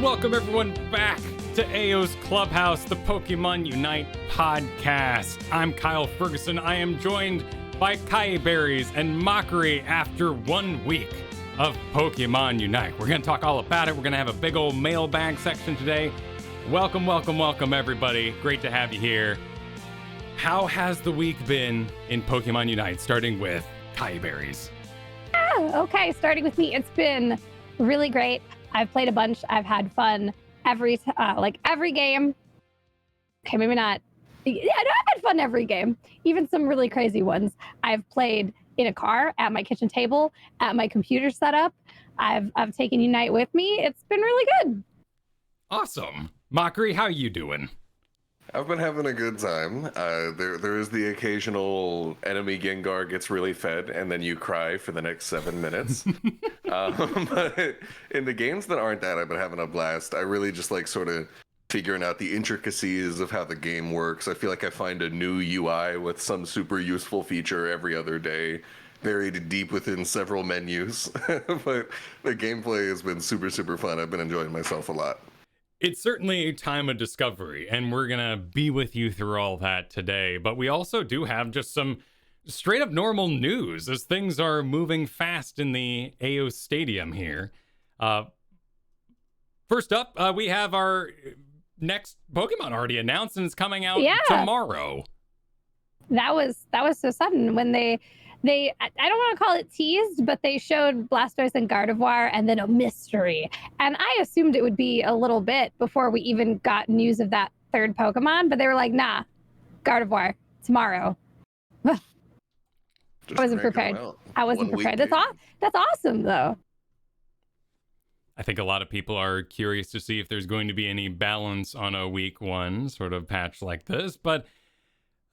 Welcome everyone back to Aeos Clubhouse, the Pokemon UNITE podcast. I'm Kyle Fergusson. I am joined by Kiyeberries and Mochrie after 1 week of Pokemon UNITE. We're going to talk all about it. We're going to have a big old mailbag section today. Welcome everybody. Great to have you here. How has the week been in Pokemon UNITE, starting with Kiyeberries? Okay, starting with me, it's been really great. I've played a bunch. I've had fun every game. Okay, maybe not. Yeah, I've had fun every game, even some really crazy ones. I've played in a car, at my kitchen table, at my computer setup. I've taken Unite with me. It's been really good. Awesome. Mochrie, how you doing? I've been having a good time. There is the occasional enemy Gengar gets really fed, and then you cry for the next 7 minutes. But in the games that aren't that, I've been having a blast. I really just like sort of figuring out the intricacies of how the game works. I feel like I find a new UI with some super useful feature every other day, buried deep within several menus. But the gameplay has been super fun. I've been enjoying myself a lot. It's certainly a time of discovery, and we're going to be with you through all that today. But we also do have just some straight up normal news as things are moving fast in the Aeos Stadium here. First up, we have our next Pokemon already announced, and it's coming out tomorrow. That was so sudden when they I don't want to call it teased, but they showed Blastoise and Gardevoir and then a mystery. And I assumed it would be a little bit before we even got news of that third Pokemon, but they were like, nah, Gardevoir, tomorrow. I wasn't prepared. That's awesome, though. I think a lot of people are curious to see if there's going to be any balance on a week one sort of patch like this, but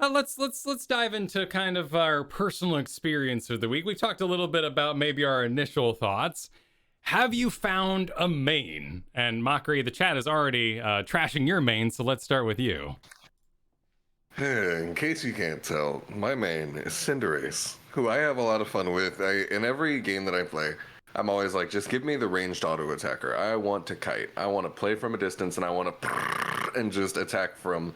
let's dive into kind of our personal experience of the week. We talked a little bit about maybe our initial thoughts. Have you found a main? And Mochrie, the chat is already trashing your main, so let's start with you. In case you can't tell, my main is Cinderace, who I have a lot of fun with. In every game that I play, I'm always like, just give me the ranged auto attacker. I want to kite. I want to play from a distance, and I want to and just attack from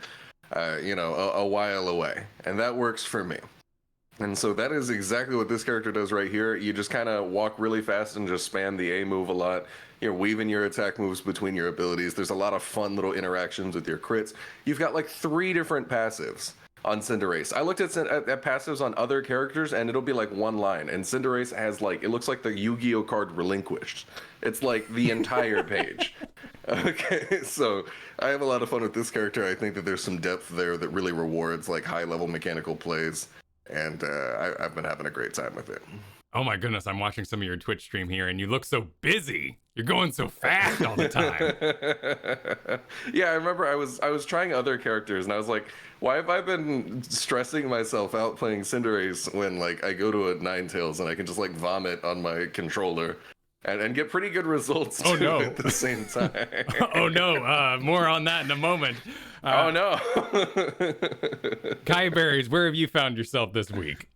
a while away. And that works for me. And so that is exactly what this character does right here. You just kind of walk really fast and just spam the A move a lot. You're weaving your attack moves between your abilities. There's a lot of fun little interactions with your crits. You've got like 3 different passives on Cinderace. I looked at passives on other characters, and it'll be like 1 line. And Cinderace has it looks like the Yu-Gi-Oh card Relinquished. It's like the entire page. Okay, so I have a lot of fun with this character. I think that there's some depth there that really rewards like high-level mechanical plays, and I've been having a great time with it. Oh my goodness, I'm watching some of your Twitch stream here, and you look so busy. You're going so fast all the time. Yeah, I remember I was trying other characters, and I was like, why have I been stressing myself out playing Cinderace when like I go to a Ninetales and I can just like vomit on my controller and get pretty good results at the same time. Oh no, more on that in a moment. Oh no. Kiyeberries, where have you found yourself this week?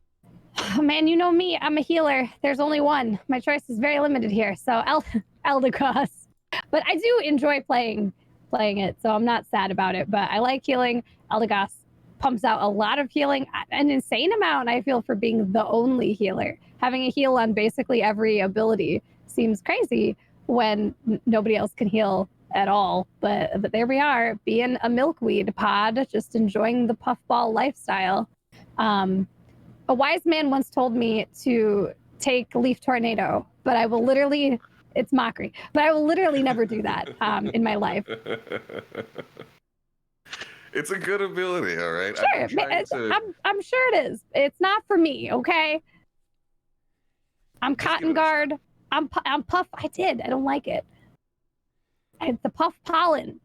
Oh, man, you know me. I'm a healer. There's only one. My choice is very limited here. So Eldegoss. But I do enjoy playing it, so I'm not sad about it. But I like healing. Eldegoss pumps out a lot of healing, an insane amount, I feel, for being the only healer. Having a heal on basically every ability seems crazy when nobody else can heal at all. But there we are, being a milkweed pod, just enjoying the puffball lifestyle. A wise man once told me to take Leaf Tornado, but I will literally, it's Mochrie, but I will literally never do that in my life. It's a good ability, all right? Sure, I'm sure it is. It's not for me, okay? I'm Cotton Guard. I'm Puff. I don't like it. The Puff Pollen.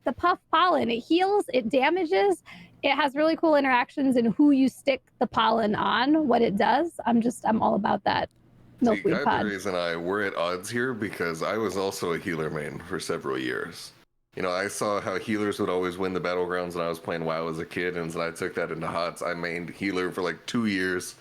It heals, it damages. It has really cool interactions in who you stick the pollen on, what it does. I'm all about that. Milkweed pod. Kiyeberries and I were at odds here because I was also a healer main for several years. You know, I saw how healers would always win the battlegrounds when I was playing WoW as a kid, and so I took that into HOTS. I mained healer for like 2 years.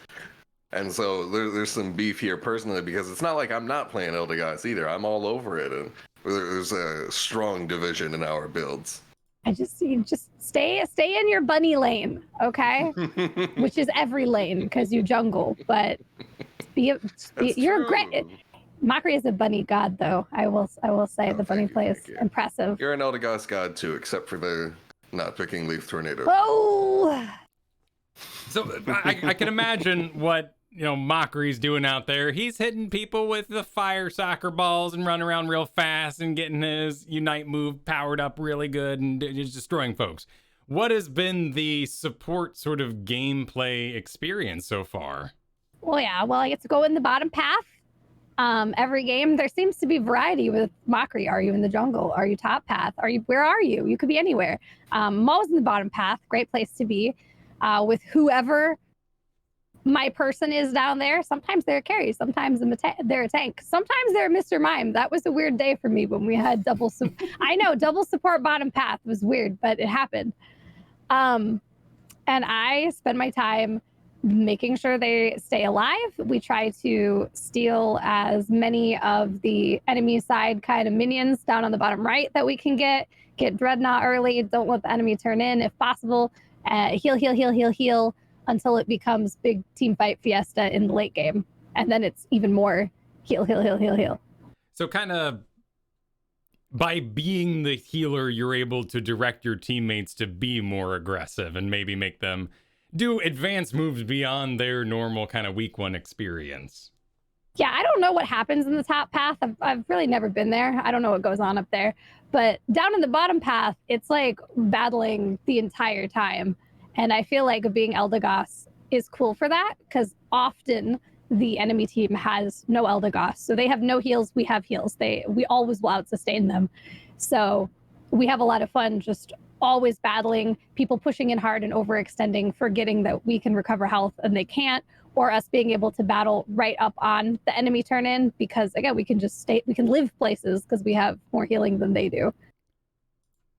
And so there's some beef here personally, because it's not like I'm not playing Eldegoss either. I'm all over it. And There's a strong division in our builds. You just stay in your bunny lane, okay? Which is every lane because you jungle, but you're great. Mochrie is a bunny god, though. I will say the bunny play is impressive. You're an Eldegoss god too, except for the not picking Leaf Tornado. Oh. So I can imagine what Mochrie's doing out there. He's hitting people with the fire soccer balls and running around real fast and getting his Unite move powered up really good and just destroying folks. What has been the support sort of gameplay experience so far? Well, I get to go in the bottom path. Every game there seems to be variety with Mochrie. Are you in the jungle? Are you top path? Where are you? You could be anywhere. I'm always in the bottom path. Great place to be. With whoever my person is down there. Sometimes they're a carry, sometimes they're a tank, sometimes they're Mr. Mime. That was a weird day for me when we had I know double support bottom path was weird, but it happened. And I spend my time making sure they stay alive. We try to steal as many of the enemy side kind of minions down on the bottom right that we can get Dreadnought early. Don't let the enemy turn in if possible. Heal until it becomes big team fight fiesta in the late game. And then it's even more heal. So kind of by being the healer, you're able to direct your teammates to be more aggressive and maybe make them do advanced moves beyond their normal kind of week one experience. Yeah, I don't know what happens in the top path. I've really never been there. I don't know what goes on up there. But down in the bottom path, it's like battling the entire time. And I feel like being Eldegoss is cool for that because often the enemy team has no Eldegoss. So they have no heals, we have heals. We always will out-sustain them. So we have a lot of fun just always battling, people pushing in hard and overextending, forgetting that we can recover health and they can't, or us being able to battle right up on the enemy turn in because again, we can live places because we have more healing than they do.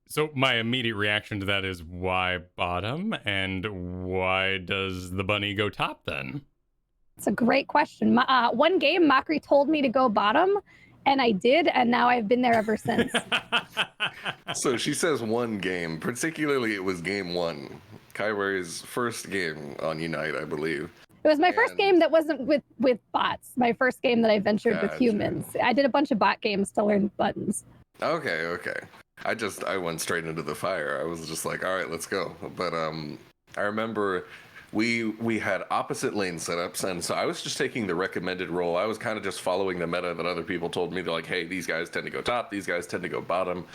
So my immediate reaction to that is why bottom and why does the bunny go top then? It's a great question. One game Mochrie told me to go bottom and I did, and now I've been there ever since. So she says one game, particularly it was game one, Kiyeberries' first game on Unite, I believe. It was my first game that wasn't with bots. My first game that I ventured with humans. I did a bunch of bot games to learn buttons. Okay. I went straight into the fire. I was just like, all right, let's go. But I remember we had opposite lane setups, and so I was just taking the recommended role. I was kind of just following the meta that other people told me. They're like, hey, these guys tend to go top, these guys tend to go bottom.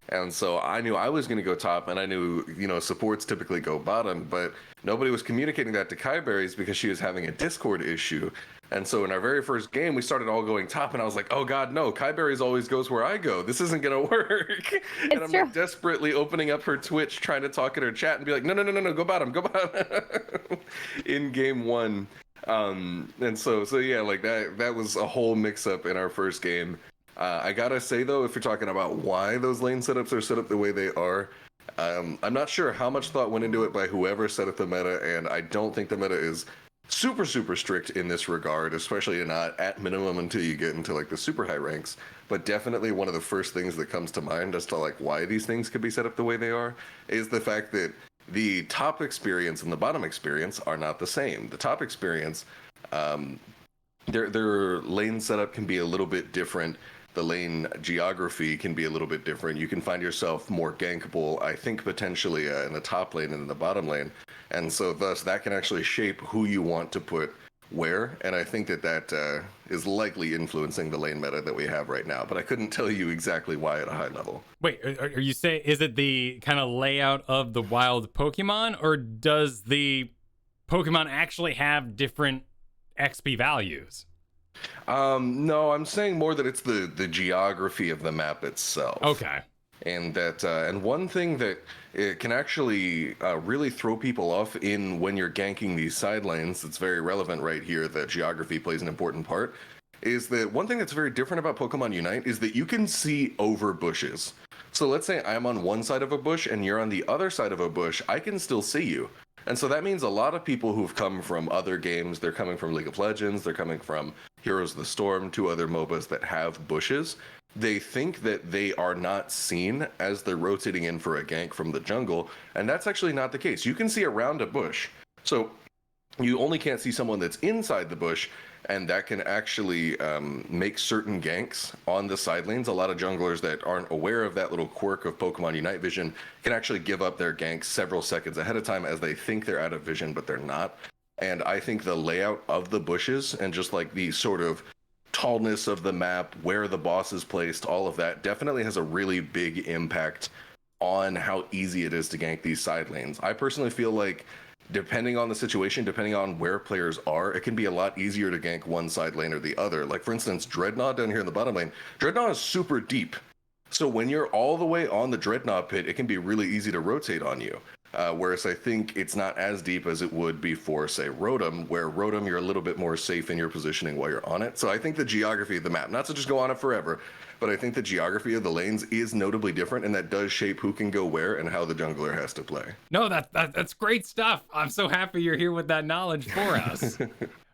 And so I knew I was going to go top, and I knew, supports typically go bottom, but nobody was communicating that to Kiyeberries because she was having a Discord issue. And so in our very first game, we started all going top, and I was like, oh God, no, Kiyeberries always goes where I go. This isn't going to work. And I'm like desperately opening up her Twitch, trying to talk in her chat and be like, no, go bottom. In game one. And so yeah, like that was a whole mix up in our first game. I gotta say though, if you're talking about why those lane setups are set up the way they are, I'm not sure how much thought went into it by whoever set up the meta, and I don't think the meta is super strict in this regard, especially not at minimum until you get into like the super high ranks. But definitely one of the first things that comes to mind as to like why these things could be set up the way they are is the fact that the top experience and the bottom experience are not the same. The top experience, their lane setup can be a little bit different. The lane geography can be a little bit different. You can find yourself more gankable, I think, potentially in the top lane and in the bottom lane. And so thus that can actually shape who you want to put where. And I think that is likely influencing the lane meta that we have right now. But I couldn't tell you exactly why at a high level. Wait, are you saying, is it the kind of layout of the wild Pokemon, or does the Pokemon actually have different XP values? No, I'm saying more that it's the geography of the map itself. Okay. And that and one thing that it can actually really throw people off in when you're ganking these side lanes, that's very relevant right here, that geography plays an important part, is that one thing that's very different about Pokemon Unite is that you can see over bushes. So let's say I'm on one side of a bush and you're on the other side of a bush, I can still see you. And so that means a lot of people who've come from other games, they're coming from League of Legends, they're coming from Heroes of the Storm, two other MOBAs that have bushes, they think that they are not seen as they're rotating in for a gank from the jungle, and that's actually not the case. You can see around a bush. So you only can't see someone that's inside the bush, and that can actually make certain ganks on the side lanes. A lot of junglers that aren't aware of that little quirk of Pokemon Unite vision can actually give up their ganks several seconds ahead of time as they think they're out of vision, but they're not. And I think the layout of the bushes and just like the sort of tallness of the map, where the boss is placed, all of that definitely has a really big impact on how easy it is to gank these side lanes. I personally feel like depending on the situation, depending on where players are, it can be a lot easier to gank one side lane or the other. Like for instance, Dreadnought down here in the bottom lane, Dreadnought is super deep. So when you're all the way on the Dreadnought pit, it can be really easy to rotate on you. Whereas I think it's not as deep as it would be for, say, Rotom, where Rotom, you're a little bit more safe in your positioning while you're on it. So I think the geography of the map, not to just go on it forever, but I think the geography of the lanes is notably different, and that does shape who can go where and how the jungler has to play. No, that's great stuff. I'm so happy you're here with that knowledge for us.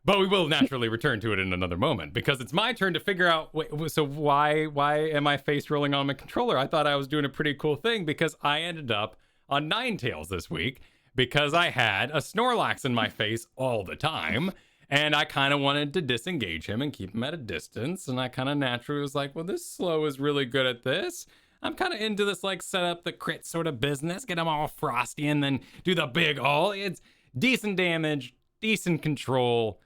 But we will naturally return to it in another moment, because it's my turn to figure out, so why am I face rolling on my controller? I thought I was doing a pretty cool thing, because I ended up on Ninetales this week because I had a Snorlax in my face all the time, and I kind of wanted to disengage him and keep him at a distance, and I kind of naturally was like, well, this Slow is really good at this. I'm kind of into this, like, set up the crit sort of business, get him all frosty, and then do the big ult. It's decent damage, decent control,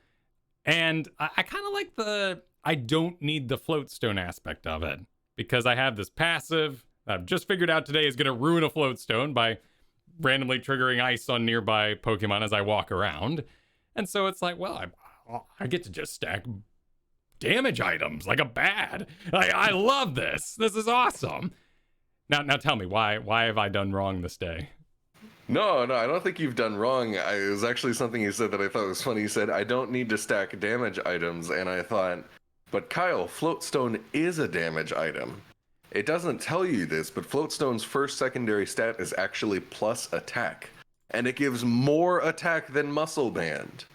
and I kind of like I don't need the float stone aspect of it, because I have this passive I've just figured out today is going to ruin a float stone by randomly triggering ice on nearby Pokemon as I walk around. And so it's like, well, I get to just stack damage items like a bad. I love this. This is awesome. Now tell me, why have I done wrong this day? No, I don't think you've done wrong. It was actually something you said that I thought was funny. You said, I don't need to stack damage items. And I thought, but Kyle, Floatstone is a damage item. It doesn't tell you this, but Floatstone's first secondary stat is actually plus attack. And it gives more attack than Muscle Band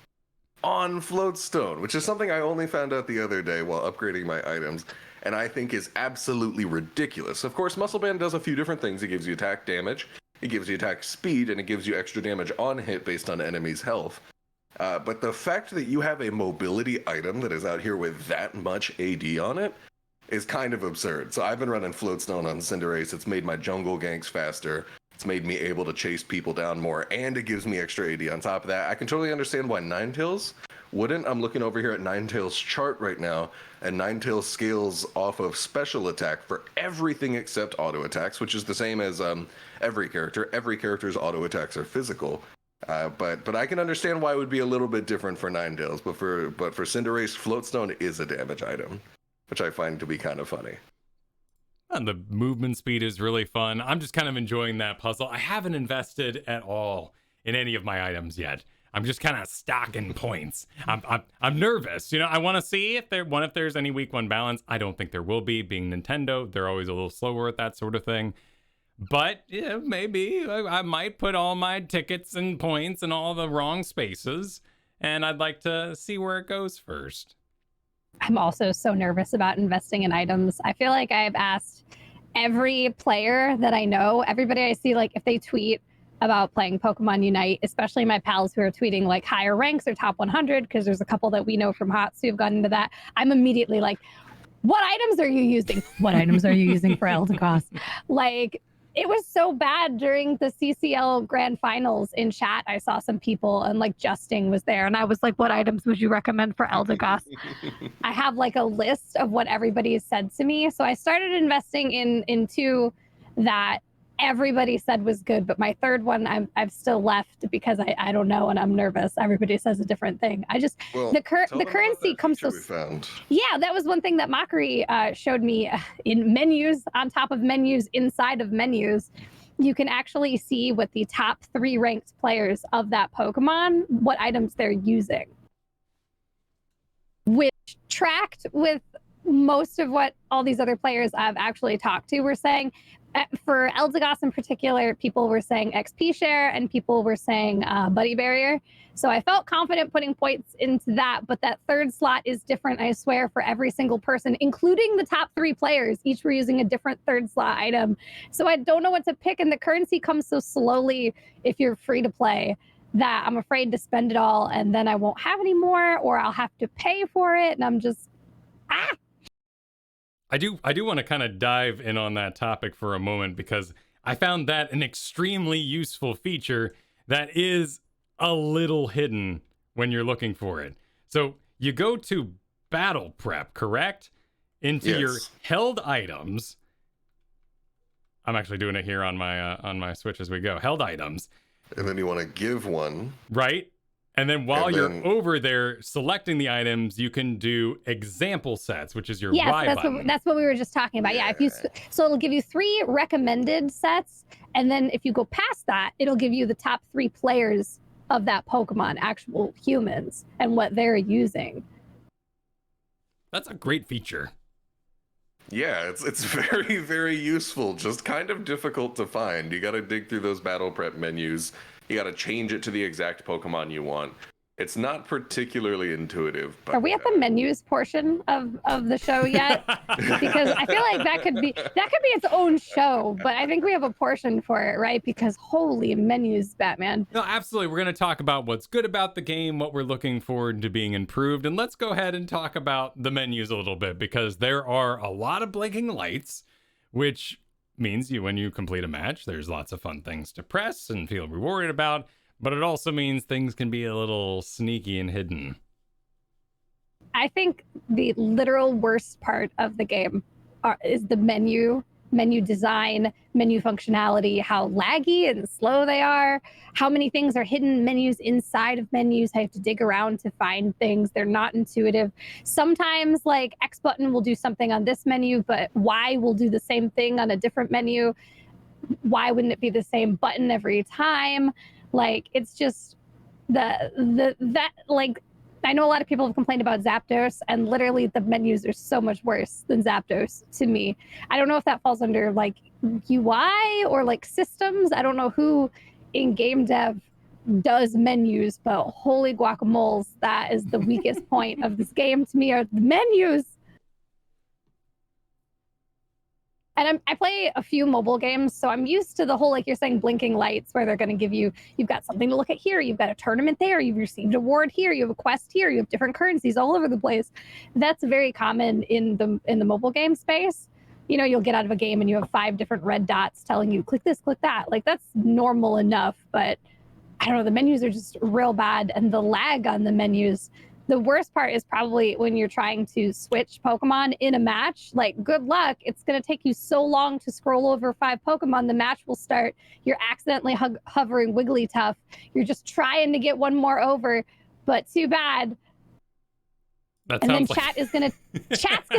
on Floatstone, which is something I only found out the other day while upgrading my items, and I think is absolutely ridiculous. Of course, Muscle Band does a few different things. It gives you attack damage, it gives you attack speed, and it gives you extra damage on hit based on enemies' health. But the fact that you have a mobility item that is out here with that much AD on it is kind of absurd. So I've been running Floatstone on Cinderace. It's made my jungle ganks faster. It's made me able to chase people down more, and it gives me extra AD on top of that. I can totally understand why Ninetales wouldn't. I'm looking over here at Ninetales' chart right now, and Ninetales scales off of special attack for everything except auto attacks, which is the same as every character. Every character's auto attacks are physical. But I can understand why it would be a little bit different for Ninetales. But for Cinderace, Floatstone is a damage item, which I find to be kind of funny. And the movement speed is really fun. I'm just kind of enjoying that puzzle. I haven't invested at all in any of my items yet. I'm just kind of stocking points. I'm nervous. You know, I want to see if there's any week one balance. I don't think there will be. Being Nintendo, they're always a little slower at that sort of thing. But yeah, maybe I might put all my tickets and points in all the wrong spaces, and I'd like to see where it goes first. I'm also so nervous about investing in items. I feel like I've asked every player that I know, everybody I see, like if they tweet about playing Pokemon Unite, especially my pals who are tweeting like higher ranks or top 100, because there's a couple that we know from HOTS who have gotten into that. I'm immediately like, what items are you using? What items are you using for Eldegoss? Like, it was so bad during the CCL Grand Finals in chat. I saw some people and like Justing was there, and I was like, what items would you recommend for Eldegoss? I have like a list of what everybody has said to me. So I started investing in two that everybody said was good, but my third one I've still left because I don't know and I'm nervous. Everybody says a different thing. The currency comes so. Yeah, that was one thing that Mochrie showed me in menus, on top of menus, inside of menus. You can actually see what the top 3 ranked players of that Pokemon, what items they're using, which tracked with most of what all these other players I've actually talked to were saying. for Eldegoss in particular, people were saying XP share and people were saying buddy barrier. So I felt confident putting points into that, but that third slot is different, I swear, for every single person, including the top 3 players. Each were using a different third slot item. So I don't know what to pick, and the currency comes so slowly if you're free to play that I'm afraid to spend it all, and then I won't have any more, or I'll have to pay for it, and I'm just, I do want to kind of dive in on that topic for a moment, because I found that an extremely useful feature that is a little hidden when you're looking for it. So you go to battle prep, correct? Into your held items. I'm actually doing it here on my Switch as we go. Held items. And then you want to give one. Right? And then while you're over there selecting the items, you can do example sets, which is your Y button. That's what we were just talking about. Yeah, if you so it'll give you 3 recommended sets, and then if you go past that, it'll give you the top 3 players of that Pokemon, actual humans, and what they're using. That's a great feature. Yeah, it's very, very useful. Just kind of difficult to find. You got to dig through those battle prep menus. You got to change it to the exact Pokemon you want. It's not particularly intuitive. But, are we at the menus portion of the show yet? Because I feel like that could be its own show, but I think we have a portion for it, right? Because holy menus, Batman. No, absolutely. We're going to talk about what's good about the game, what we're looking forward to being improved, and let's go ahead and talk about the menus a little bit, because there are a lot of blinking lights, which means when you complete a match, there's lots of fun things to press and feel rewarded about. But it also means things can be a little sneaky and hidden. I think the literal worst part of the game is the menu design, menu functionality, how laggy and slow they are, how many things are hidden menus inside of menus. I have to dig around to find things. They're not intuitive. Sometimes like X button will do something on this menu, but Y will do the same thing on a different menu. Why wouldn't it be the same button every time? Like, it's just that like, I know a lot of people have complained about Zapdos, and literally the menus are so much worse than Zapdos to me. I don't know if that falls under like UI or like systems. I don't know who in game dev does menus, but holy guacamoles, that is the weakest point of this game to me, are the menus. And I play a few mobile games, so I'm used to the whole, like you're saying, blinking lights, where they're going to give you, you've got something to look at here, you've got a tournament there, you've received a award here, you have a quest here, you have different currencies all over the place. That's very common in the mobile game space. You know, you'll get out of a game and you have 5 different red dots telling you, click this, click that. Like, that's normal enough, but I don't know, the menus are just real bad, and the lag on the menus. The worst part is probably when you're trying to switch Pokemon in a match. Like, good luck. It's going to take you so long to scroll over 5 Pokemon. The match will start. Going accidentally hovering Wigglytuff. You're just trying to get one more over, but too bad. And then chat's gonna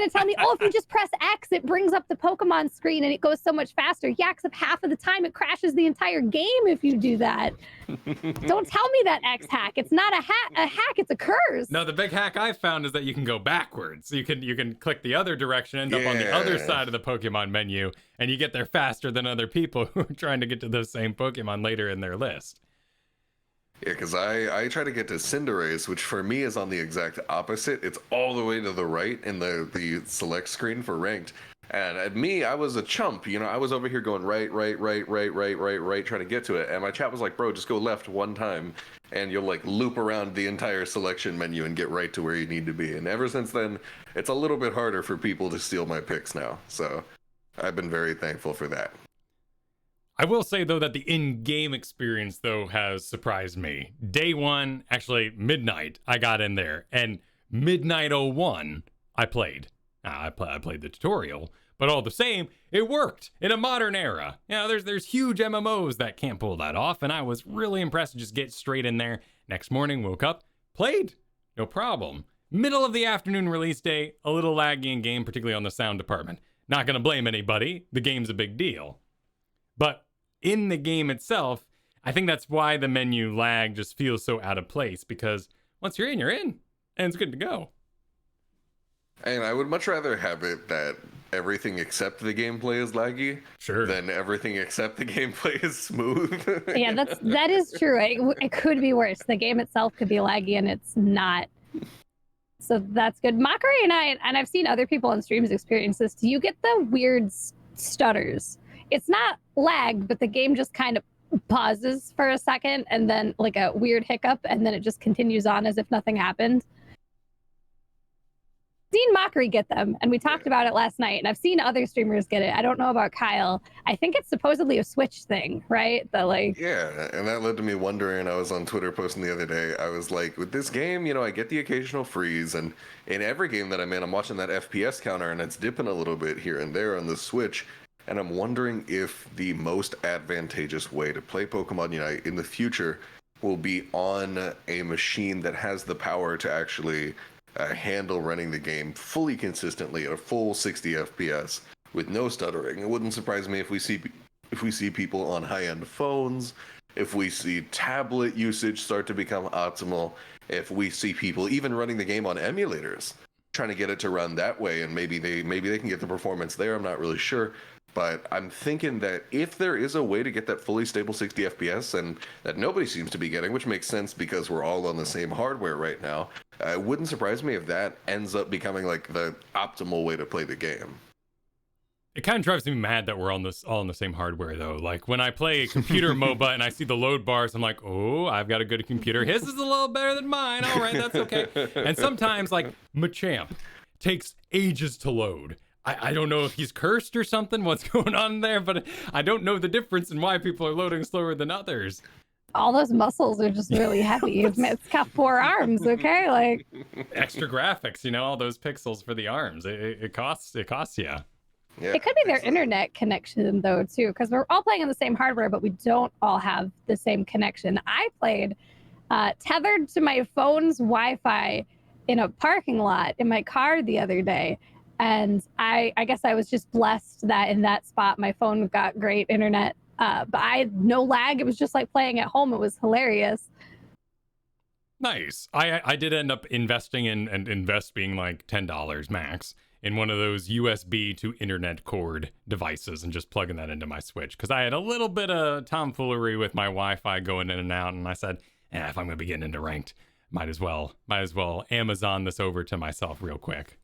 tell me, oh, if you just press X, it brings up the Pokemon screen and it goes so much faster. Yeah, except half of the time it crashes the entire game if you do that. Don't tell me that X hack. It's not a hack, it's a curse. No, the big hack I found is that you can go backwards. You can click the other direction, end up on the other side of the Pokemon menu, and you get there faster than other people who are trying to get to those same Pokemon later in their list. Yeah, because I try to get to Cinderace, which for me is on the exact opposite. It's all the way to the right in the select screen for ranked. And at me, I was a chump. You know, I was over here going right, trying to get to it. And my chat was like, bro, just go left one time, and you'll like loop around the entire selection menu and get right to where you need to be. And ever since then, it's a little bit harder for people to steal my picks now. So I've been very thankful for that. I will say, though, that the in-game experience, though, has surprised me. Day 1, actually midnight, I got in there. And midnight 01, I played. I played the tutorial. But all the same, it worked in a modern era. You know, there's huge MMOs that can't pull that off. And I was really impressed to just get straight in there. Next morning, woke up, played. No problem. Middle of the afternoon release day, a little laggy in game, particularly on the sound department. Not going to blame anybody. The game's a big deal. But in the game itself, I think that's why the menu lag just feels so out of place, because once you're in, and it's good to go. And I would much rather have it that everything except the gameplay is laggy, Sure. then everything except the gameplay is smooth. Yeah, that is true. It could be worse. The game itself could be laggy, and it's not. So that's good. Mochrie and I've seen other people on streams experience this. Do you get the weird stutters? It's not lag, but the game just kind of pauses for a second, and then like a weird hiccup, and then it just continues on as if nothing happened. Seen Mochrie get them, and we talked about it last night, and I've seen other streamers get it. I don't know about Kyle. I think it's supposedly a Switch thing, right? Yeah, and that led to me wondering. I was on Twitter posting the other day. I was like, with this game, I get the occasional freeze, and in every game that I'm in, I'm watching that FPS counter, and it's dipping a little bit here and there on the Switch, and I'm wondering if the most advantageous way to play Pokemon Unite in the future will be on a machine that has the power to actually handle running the game fully consistently at a full 60 FPS with no stuttering. It wouldn't surprise me if we see people on high-end phones, if we see tablet usage start to become optimal, if we see people even running the game on emulators, trying to get it to run that way, and maybe they can get the performance there. I'm not really sure. But I'm thinking that if there is a way to get that fully stable 60 FPS, and that nobody seems to be getting, which makes sense because we're all on the same hardware right now, it wouldn't surprise me if that ends up becoming like the optimal way to play the game. It kind of drives me mad that we're all on the same hardware, though. Like, when I play computer MOBA and I see the load bars, I'm like, oh, I've got a good computer. His is a little better than mine. All right, that's okay. And sometimes, like, Machamp takes ages to load. I don't know if he's cursed or something, what's going on there, but I don't know the difference in why people are loading slower than others. all those muscles are just really heavy. It's got 4 arms, okay? Like extra graphics, all those pixels for the arms. It costs you. Yeah, it could be their internet connection though too, because we're all playing on the same hardware, but we don't all have the same connection. I played tethered to my phone's Wi-Fi in a parking lot in my car the other day. And I guess I was just blessed that in that spot, my phone got great internet. But I had no lag. It was just like playing at home. It was hilarious. Nice. I did end up investing in, and invest being like $10 max in one of those USB to internet cord devices and just plugging that into my Switch. Because I had a little bit of tomfoolery with my Wi-Fi going in and out. And I said, if I'm going to be getting into ranked, might as well Amazon this over to myself real quick.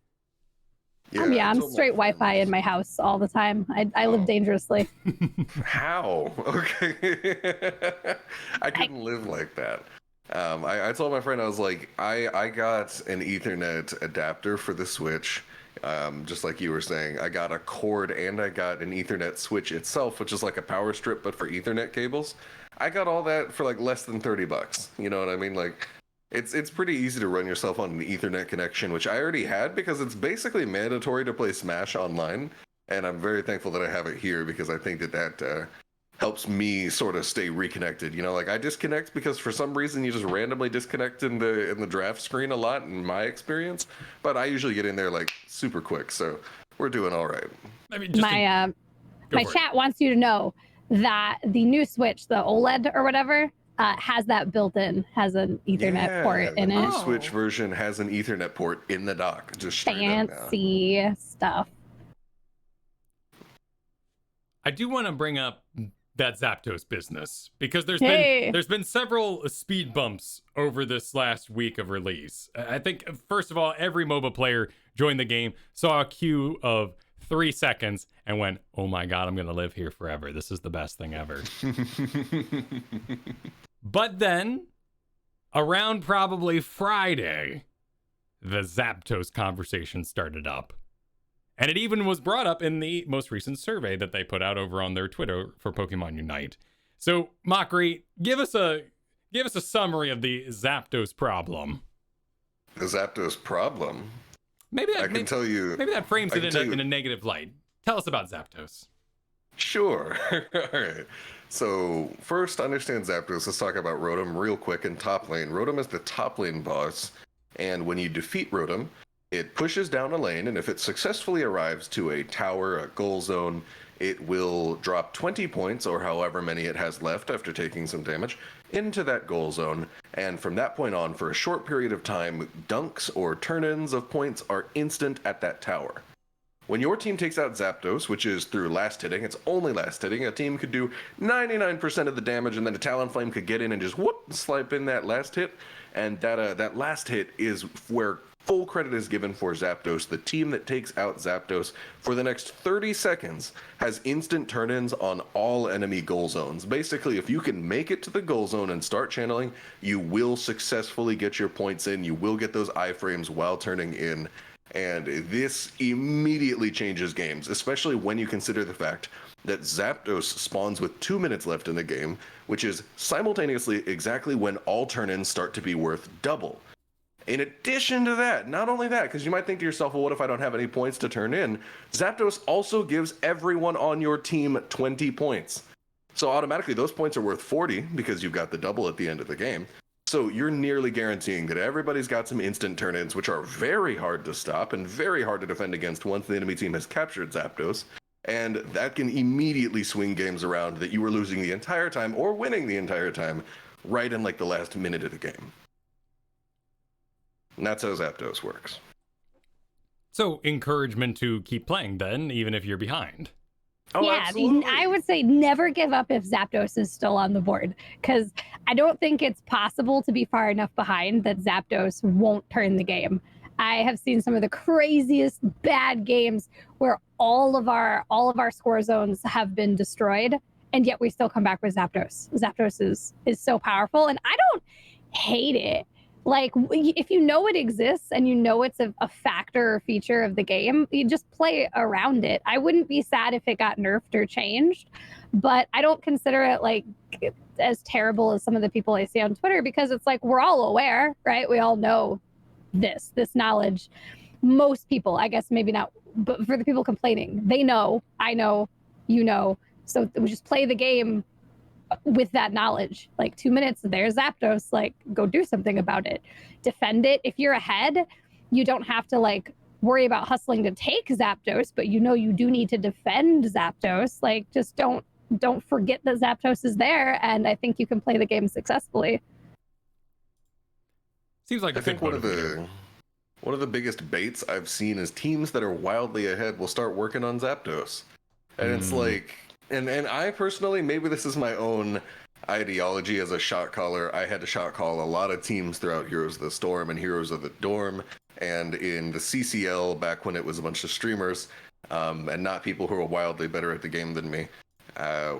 Yeah, I'm straight Wi-Fi in my house all the time. I live dangerously. How? Okay. I couldn't live like that. I told my friend, I was like, I got an Ethernet adapter for the Switch. Just like you were saying, I got a cord and I got an Ethernet switch itself, which is like a power strip, but for Ethernet cables. I got all that for like less than $30. You know what I mean? Like, it's pretty easy to run yourself on an Ethernet connection, which I already had because it's basically mandatory to play Smash online. And I'm very thankful that I have it here because I think that helps me sort of stay reconnected. Like I disconnect because for some reason you just randomly disconnect in the draft screen a lot in my experience. But I usually get in there like super quick. So we're doing all right. I mean, my chat wants you to know that the new Switch, the OLED or whatever, has that built in, has an Ethernet port in it. The new Switch version has an Ethernet port in the dock. Just fancy stuff. I do want to bring up that Zapdos business because there's been several speed bumps over this last week of release. I think first of all, every MOBA player joined the game, saw a queue of 3 seconds and went, oh my god, I'm gonna live here forever. This is the best thing ever. But then, around probably Friday, the Zapdos conversation started up. And it even was brought up in the most recent survey that they put out over on their Twitter for Pokemon Unite. So, Mochrie, give us a summary of the Zapdos problem. The Zapdos problem? Maybe tell you. Maybe that frames it in a negative light. Tell us about Zapdos. Sure. All right. So first, understand Zapdos. Let's talk about Rotom real quick in top lane. Rotom is the top lane boss, and when you defeat Rotom, it pushes down a lane, and if it successfully arrives to a tower, a goal zone, it will drop 20 points, or however many it has left after taking some damage, into that goal zone. And from that point on, for a short period of time, dunks or turn-ins of points are instant at that tower. When your team takes out Zapdos, which is through last hitting, it's only last hitting, a team could do 99% of the damage, and then a Talonflame could get in and just swipe in that last hit. And that last hit is where full credit is given for Zapdos. The team that takes out Zapdos for the next 30 seconds has instant turn-ins on all enemy goal zones. Basically, if you can make it to the goal zone and start channeling, you will successfully get your points in. You will get those iframes while turning in. And this immediately changes games, especially when you consider the fact that Zapdos spawns with 2 minutes left in the game, which is simultaneously exactly when all turn-ins start to be worth double. In addition to that, not only that, because you might think to yourself, well, what if I don't have any points to turn in? Zapdos also gives everyone on your team 20 points. So automatically those points are worth 40 because you've got the double at the end of the game. So you're nearly guaranteeing that everybody's got some instant turn-ins, which are very hard to stop and very hard to defend against once the enemy team has captured Zapdos. And that can immediately swing games around that you were losing the entire time or winning the entire time right in like the last minute of the game. And that's how Zapdos works. So encouragement to keep playing then, even if you're behind. Oh, yeah, absolutely. I would say never give up if Zapdos is still on the board, because I don't think it's possible to be far enough behind that Zapdos won't turn the game. I have seen some of the craziest bad games where all of our score zones have been destroyed, and yet we still come back with Zapdos. Zapdos is so powerful, and I don't hate it. Like, if you know it exists and you know it's a factor or feature of the game, you just play around it. I wouldn't be sad if it got nerfed or changed, but I don't consider it like as terrible as some of the people I see on Twitter, because it's like, we're all aware, right? We all know this knowledge. Most people, I guess maybe not, but for the people complaining, they know, I know, you know. So we just play the game with that knowledge. Like, 2 minutes, there's Zapdos, like, go do something about it. Defend it. If you're ahead, you don't have to like worry about hustling to take Zapdos, but you know you do need to defend Zapdos. Like, just don't forget that Zapdos is there, and I think you can play the game successfully. Seems like I think one of the biggest baits I've seen is teams that are wildly ahead will start working on Zapdos. And it's like, and I personally, maybe this is my own ideology as a shot caller. I had to shot call a lot of teams throughout Heroes of the Storm and Heroes of the Dorm, and in the CCL back when it was a bunch of streamers, and not people who are wildly better at the game than me.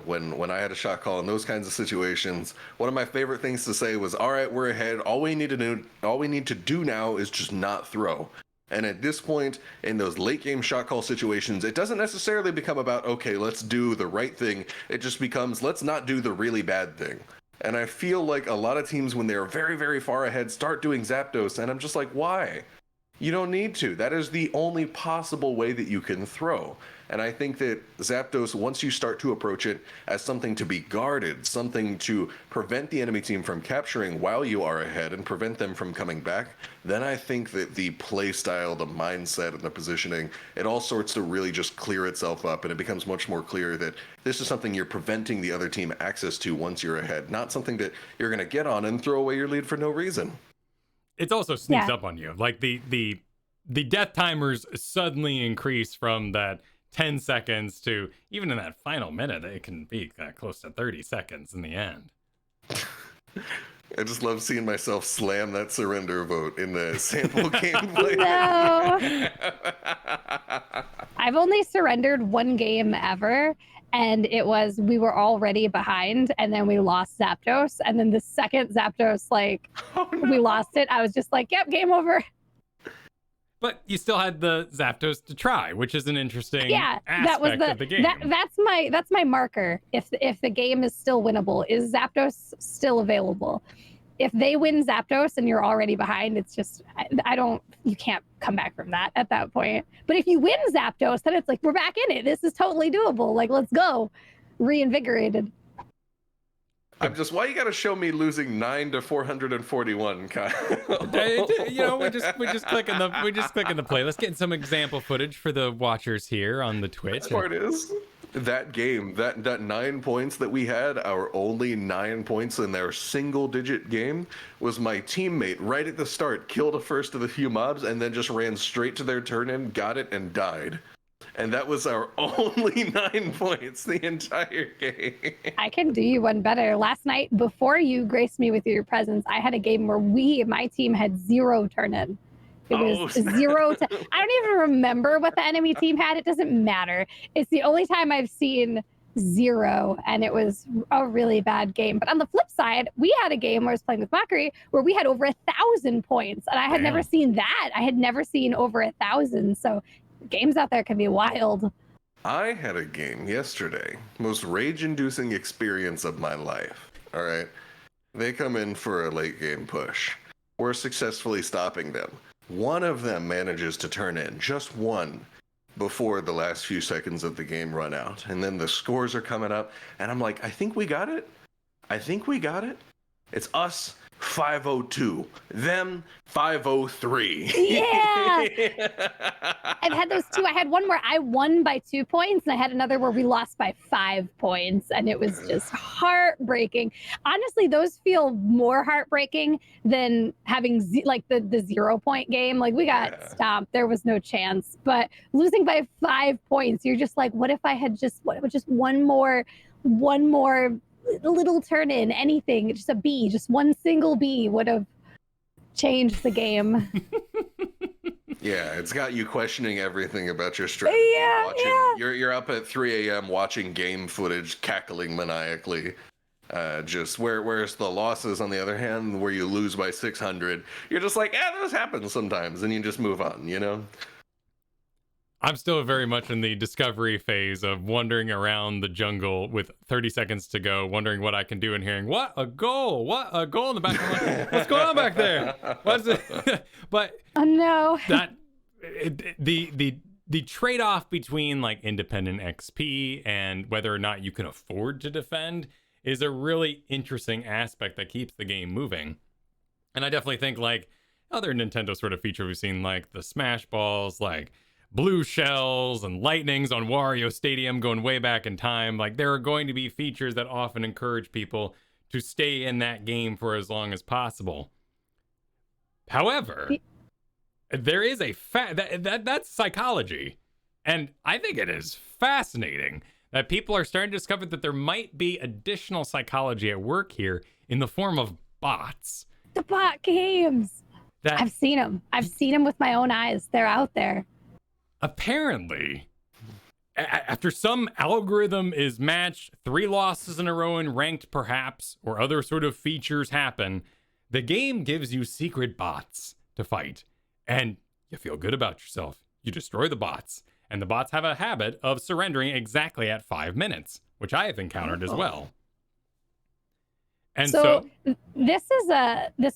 When I had a shot call in those kinds of situations, one of my favorite things to say was, all right, we're ahead. All we need to do now is just not throw. And at this point, in those late game shot call situations, it doesn't necessarily become about, okay, let's do the right thing. It just becomes, let's not do the really bad thing. And I feel like a lot of teams, when they're very, very far ahead, start doing Zapdos, and I'm just like, why? You don't need to. That is the only possible way that you can throw. And I think that Zapdos, once you start to approach it as something to be guarded, something to prevent the enemy team from capturing while you are ahead and prevent them from coming back, then I think that the play style, the mindset, and the positioning, it all sorts to really just clear itself up, and it becomes much more clear that this is something you're preventing the other team access to once you're ahead, not something that you're going to get on and throw away your lead for no reason. It also sneaks up on you. Like the death timers suddenly increase from that 10 seconds to, even in that final minute, it can be close to 30 seconds in the end. I just love seeing myself slam that surrender vote in the sample gameplay. No. I've only surrendered one game ever, and it was, we were already behind, and then we lost Zapdos, and then the second Zapdos, we lost it, I was just like, yep, game over. But you still had the Zapdos to try, which is an interesting aspect of the game. That's my marker. If the game is still winnable, is Zapdos still available? If they win Zapdos and you're already behind, it's just, you can't come back from that at that point. But if you win Zapdos, then it's like, we're back in it. This is totally doable. Like, let's go. Reinvigorated. I'm just, why you gotta show me losing 9 to 441, Kyle? We're just clicking the play. Let's get some example footage for the watchers here on the Twitch. The part is, that game, that 9 points that we had, our only 9 points in their single-digit game, was my teammate right at the start killed a first of the few mobs and then just ran straight to their turn-in, got it, and died. And that was our only 9 points the entire game. I can do you one better. Last night, before you graced me with your presence, I had a game where my team had 0 turn-in. It was 0 to... I don't even remember what the enemy team had. It doesn't matter. It's the only time I've seen 0, and it was a really bad game. But on the flip side, we had a game where I was playing with Mochrie where we had over 1,000 points, and I had never seen that. I had never seen over 1,000. So games out there can be wild. I had a game yesterday, most rage-inducing experience of my life. All right, they come in for a late game push. We're successfully stopping them. One of them manages to turn in, just one, before the last few seconds of the game run out. And then the scores are coming up, and I'm like, I think we got it. It's us 502, them 503. Yeah. I've had those too. I had one where I won by 2 points, and I had another where we lost by 5 points, and it was just heartbreaking. Honestly, those feel more heartbreaking than having the 0 point game. Like, we got stomped. There was no chance. But losing by 5 points, you're just like, what if I had just one more little turn in, anything, just a B, just one single B would have changed the game. Yeah, it's got you questioning everything about your strategy. You're up at 3 a.m. watching game footage, cackling maniacally. Just where's the losses, on the other hand, where you lose by 600, you're just like, those happen sometimes, and you just move on, you know? I'm still very much in the discovery phase of wandering around the jungle with 30 seconds to go, wondering what I can do and hearing, what a goal in the back. I'm like, what's going on back there? What's it? But oh no, the trade-off between like independent XP and whether or not you can afford to defend is a really interesting aspect that keeps the game moving. And I definitely think like other Nintendo sort of feature we've seen, like the Smash Balls, like blue shells and lightnings on Wario Stadium going way back in time. Like, there are going to be features that often encourage people to stay in that game for as long as possible. However, there is a that's psychology. And I think it is fascinating that people are starting to discover that there might be additional psychology at work here in the form of bots. The bot games. I've seen them. I've seen them with my own eyes. They're out there. Apparently, after some algorithm is matched, 3 losses in a row in ranked perhaps, or other sort of features happen, the game gives you secret bots to fight. And you feel good about yourself. You destroy the bots. And the bots have a habit of surrendering exactly at 5 minutes, which I have encountered as well. And so this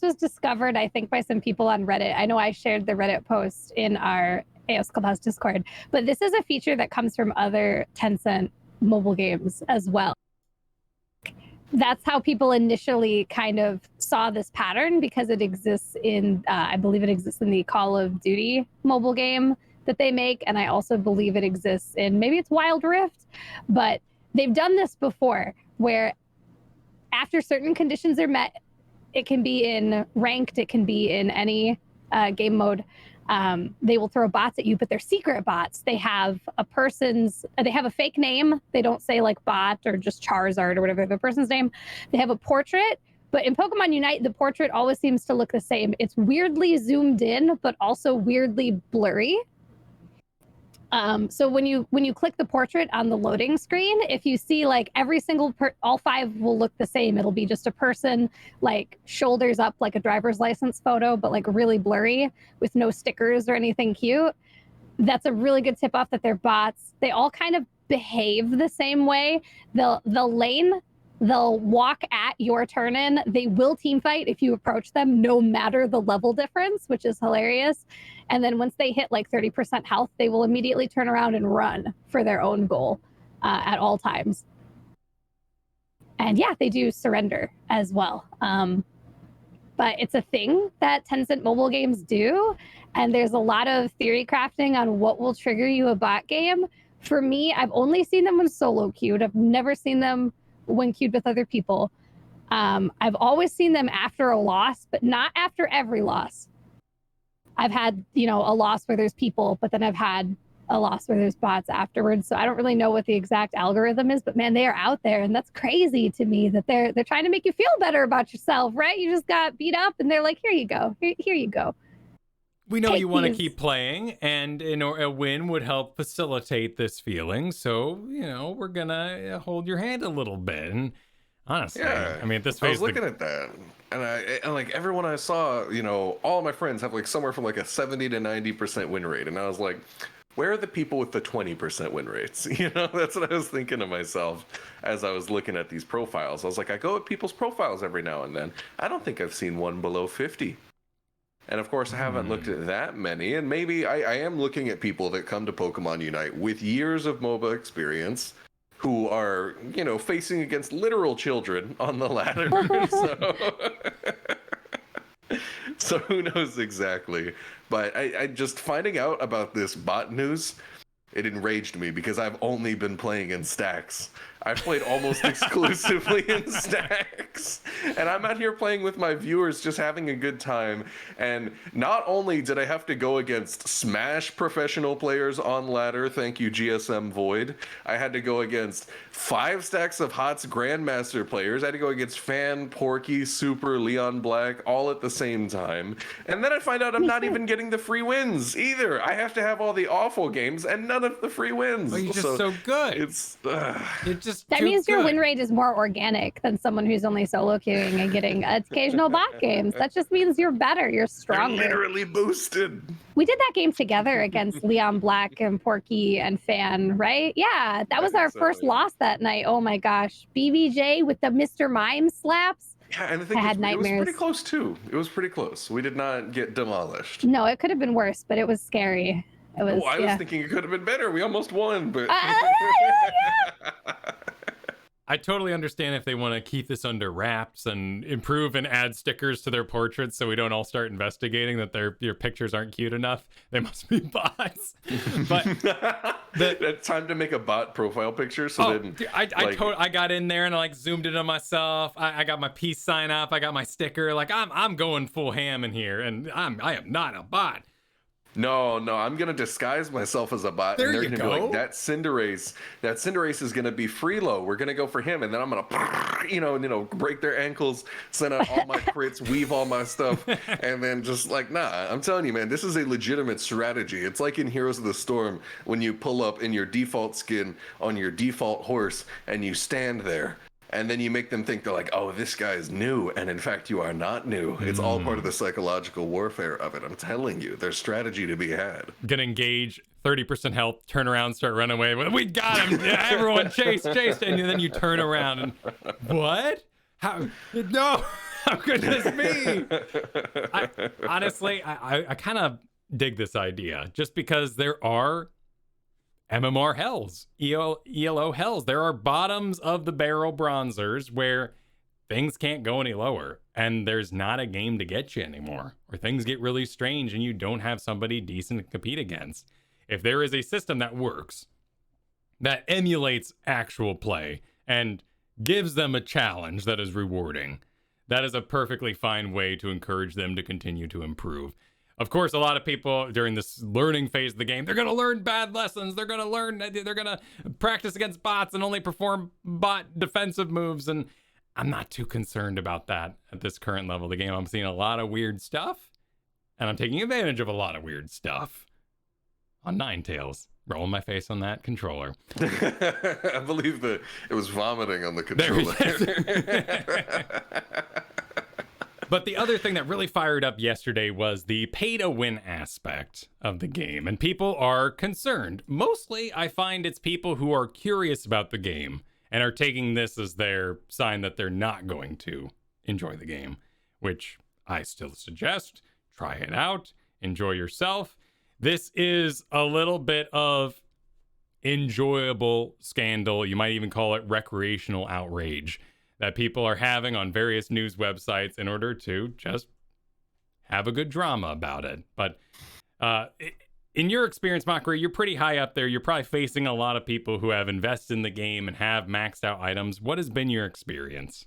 was discovered, I think, by some people on Reddit. I know I shared the Reddit post in our Aeos Clubhouse Discord, but this is a feature that comes from other Tencent mobile games as well. That's how people initially kind of saw this pattern, because it exists in, I believe it exists in the Call of Duty mobile game that they make, and I also believe it exists in, maybe it's Wild Rift, but they've done this before, where after certain conditions are met, it can be in ranked, it can be in any game mode, they will throw bots at you, but they're secret bots. They have they have a fake name. They don't say like bot or just Charizard or whatever the person's name. They have a portrait, but in Pokemon Unite, the portrait always seems to look the same. It's weirdly zoomed in, but also weirdly blurry. So when you click the portrait on the loading screen, if you see like every single all 5 will look the same. It'll be just a person like shoulders up, like a driver's license photo, but like really blurry with no stickers or anything cute. That's a really good tip off that they're bots. They all kind of behave the same way. They'll walk at your turn in. They will team fight if you approach them, no matter the level difference, which is hilarious. And then once they hit like 30% health, they will immediately turn around and run for their own goal at all times. And yeah, they do surrender as well. But it's a thing that Tencent mobile games do. And there's a lot of theory crafting on what will trigger you a bot game. For me, I've only seen them when solo queued. I've never seen them when queued with other people. I've always seen them after a loss, but not after every loss. I've had, a loss where there's people, but then I've had a loss where there's bots afterwards. So I don't really know what the exact algorithm is, but man, they are out there, and that's crazy to me that they're trying to make you feel better about yourself, right? You just got beat up, and they're like, here you go, here you go. We know Take you want to these. keep playing, and a win would help facilitate this feeling. So, we're going to hold your hand a little bit. And honestly, Yeah, I mean, at this I phase, was looking at that, and like everyone I saw, all my friends have like somewhere from like a 70 to 90% win rate, and I was like, where are the people with the 20% win rates? That's what I was thinking to myself as I was looking at these profiles. I was like, I go at people's profiles every now and then. I don't think I've seen one below 50. And of course, I haven't looked at that many. And maybe I am looking at people that come to Pokemon Unite with years of MOBA experience who are, facing against literal children on the ladder. So who knows exactly. But I just finding out about this bot news, it enraged me because I've only been playing in stacks. I've played almost exclusively in stacks. And I'm out here playing with my viewers, just having a good time. And not only did I have to go against Smash professional players on ladder, thank you GSM Void, I had to go against 5 stacks of HOTS Grandmaster players. I had to go against Fan, Porky, Super, Leon Black, all at the same time. And then I find out I'm not even getting the free wins either. I have to have all the awful games and none of the free wins. Oh, you're just so good. It's that means your win rate is more organic than someone who's only solo queuing and getting occasional bot games. That just means you're better, you're stronger. They're literally boosted. We did that game together against Leon Black and Porky and Fan, right? Yeah, that was our first loss that night. Oh my gosh. BBJ with the Mr. Mime slaps. Yeah, and I think it was pretty close too. It was pretty close. We did not get demolished. No, it could have been worse, but it was scary. It was, I was thinking it could have been better. We almost won, but I totally understand if they want to keep this under wraps and improve and add stickers to their portraits so we don't all start investigating that your pictures aren't cute enough. They must be bots. But it's time to make a bot profile picture. So then I got in there and I zoomed in on myself. I got my peace sign up. I got my sticker. Like I'm going full ham in here, and I am not a bot. No, I'm gonna disguise myself as a bot, and they're gonna be like, that Cinderace is gonna be Freelo. We're gonna go for him, and then I'm gonna, break their ankles, send out all my crits, weave all my stuff, and then just like, nah. I'm telling you, man, this is a legitimate strategy. It's like in Heroes of the Storm when you pull up in your default skin on your default horse, and you stand there. And then you make them think they're like, oh, this guy is new. And in fact, you are not new. It's all part of the psychological warfare of it. I'm telling you, there's strategy to be had. Gonna engage 30% health, turn around, start running away. We got him. Everyone chase. And then you turn around and what? How? No, how could this be? Honestly, I kind of dig this idea just because there are MMR hells, ELO hells. There are bottoms of the barrel bronzers where things can't go any lower and there's not a game to get you anymore, or things get really strange and you don't have somebody decent to compete against. If there is a system that works, that emulates actual play and gives them a challenge that is rewarding, that is a perfectly fine way to encourage them to continue to improve. Of course, a lot of people during this learning phase of the game, they're going to learn bad lessons. They're going to practice against bots and only perform bot defensive moves. And I'm not too concerned about that at this current level of the game. I'm seeing a lot of weird stuff, and I'm taking advantage of a lot of weird stuff on Ninetales. Rolling my face on that controller. I believe that it was vomiting on the controller. But the other thing that really fired up yesterday was the pay-to-win aspect of the game, and people are concerned. Mostly, I find it's people who are curious about the game and are taking this as their sign that they're not going to enjoy the game, which I still suggest. Try it out. Enjoy yourself. This is a little bit of enjoyable scandal. You might even call it recreational outrage that people are having on various news websites in order to just have a good drama about it. But in your experience, Mochrie, you're pretty high up there. You're probably facing a lot of people who have invested in the game and have maxed out items. What has been your experience?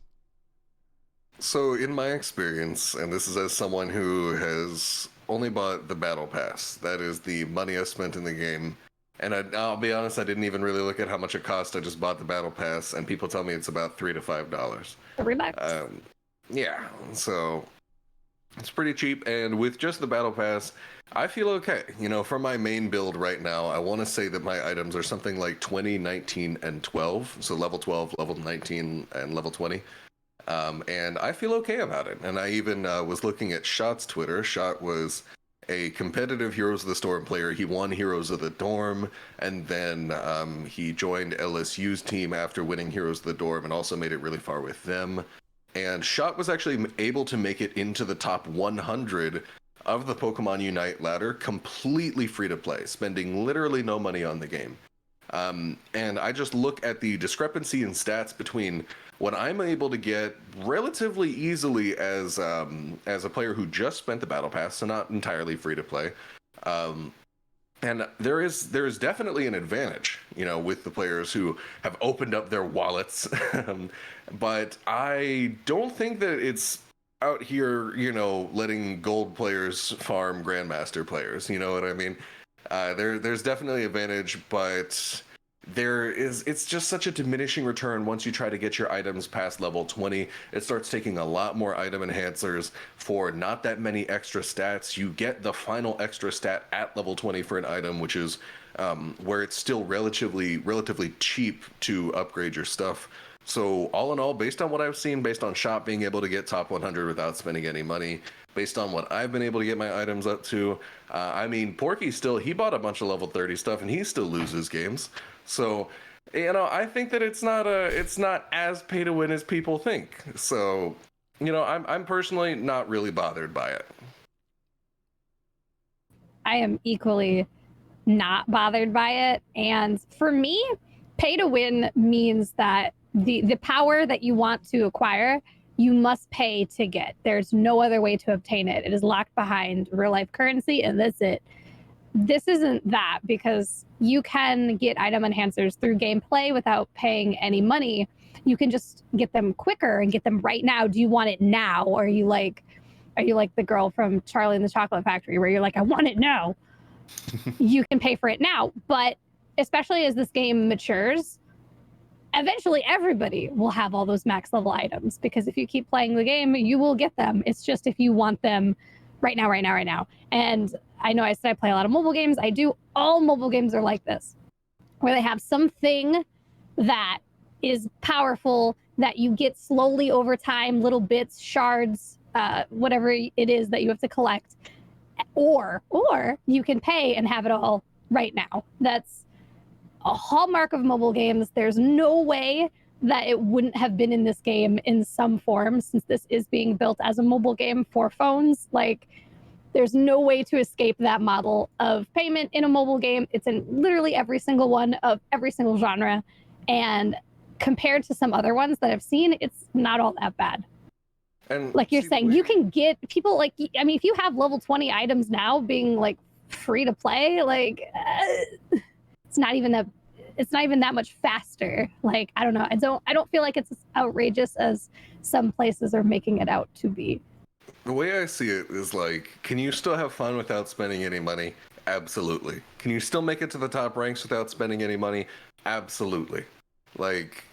So in my experience, and this is as someone who has only bought the Battle Pass, that is the money I spent in the game And I'll be honest, I didn't even really look at how much it cost. I just bought the battle pass, and people tell me it's about $3 to $5. $3. Yeah, so it's pretty cheap. And with just the battle pass, I feel okay. You know, for my main build right now, I want to say that my items are something like 20, 19, and 12. So level 12, level 19, and level 20. And I feel okay about it. And I even was looking at Shot's Twitter. Shot was a competitive Heroes of the Storm player. He won Heroes of the Dorm, and then he joined LSU's team after winning Heroes of the Dorm and also made it really far with them. And Shot was actually able to make it into the top 100 of the Pokemon Unite ladder, completely free to play, spending literally no money on the game. And I just look at the discrepancy in stats between what I'm able to get relatively easily as a player who just spent the battle pass, so not entirely free to play. And there is definitely an advantage, you know, with the players who have opened up their wallets. But I don't think that it's out here, you know, letting gold players farm grandmaster players. You know what I mean? There's definitely advantage, but it's just such a diminishing return once you try to get your items past level 20. It starts taking a lot more item enhancers for not that many extra stats. You get the final extra stat at level 20 for an item, which is where it's still relatively cheap to upgrade your stuff. So all in all, based on what I've seen, based on Shop being able to get top 100 without spending any money, based on what I've been able to get my items up to, I mean, Porky he bought a bunch of level 30 stuff and he still loses games. So, you know, I think that it's not as pay to win as people think. So, you know, I'm personally not really bothered by it. I am equally not bothered by it. And for me, pay to win means that the power that you want to acquire, you must pay to get. There's no other way to obtain it. It is locked behind real life currency, and that's it. This isn't that, because you can get item enhancers through gameplay without paying any money. You can just get them quicker and get them right now. Do you want it now? Or are you like the girl from Charlie and the Chocolate Factory where you're like, I want it now? You can pay for it now. But especially as this game matures, eventually everybody will have all those max level items, because if you keep playing the game, you will get them. It's just if you want them right now. And I know I said I play a lot of mobile games. I do. All mobile games are like this, where they have something that is powerful that you get slowly over time, little bits, shards, whatever it is that you have to collect, or you can pay and have it all right now. That's a hallmark of mobile games. There's no way that it wouldn't have been in this game in some form, since this is being built as a mobile game for phones. Like, there's no way to escape that model of payment in a mobile game. It's in literally every single one of every single genre. And compared to some other ones that I've seen, it's not all that bad. And like you're saying, you can get people like, I mean, if you have level 20 items now being like free to play, like it's not even that much faster. Like, I don't know. I don't feel like it's as outrageous as some places are making it out to be. The way I see it is like, can you still have fun without spending any money? Absolutely. Can you still make it to the top ranks without spending any money? Absolutely. Like,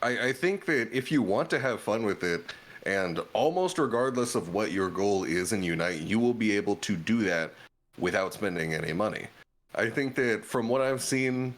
I think that if you want to have fun with it, and almost regardless of what your goal is in Unite, you will be able to do that without spending any money. I think that from what I've seen,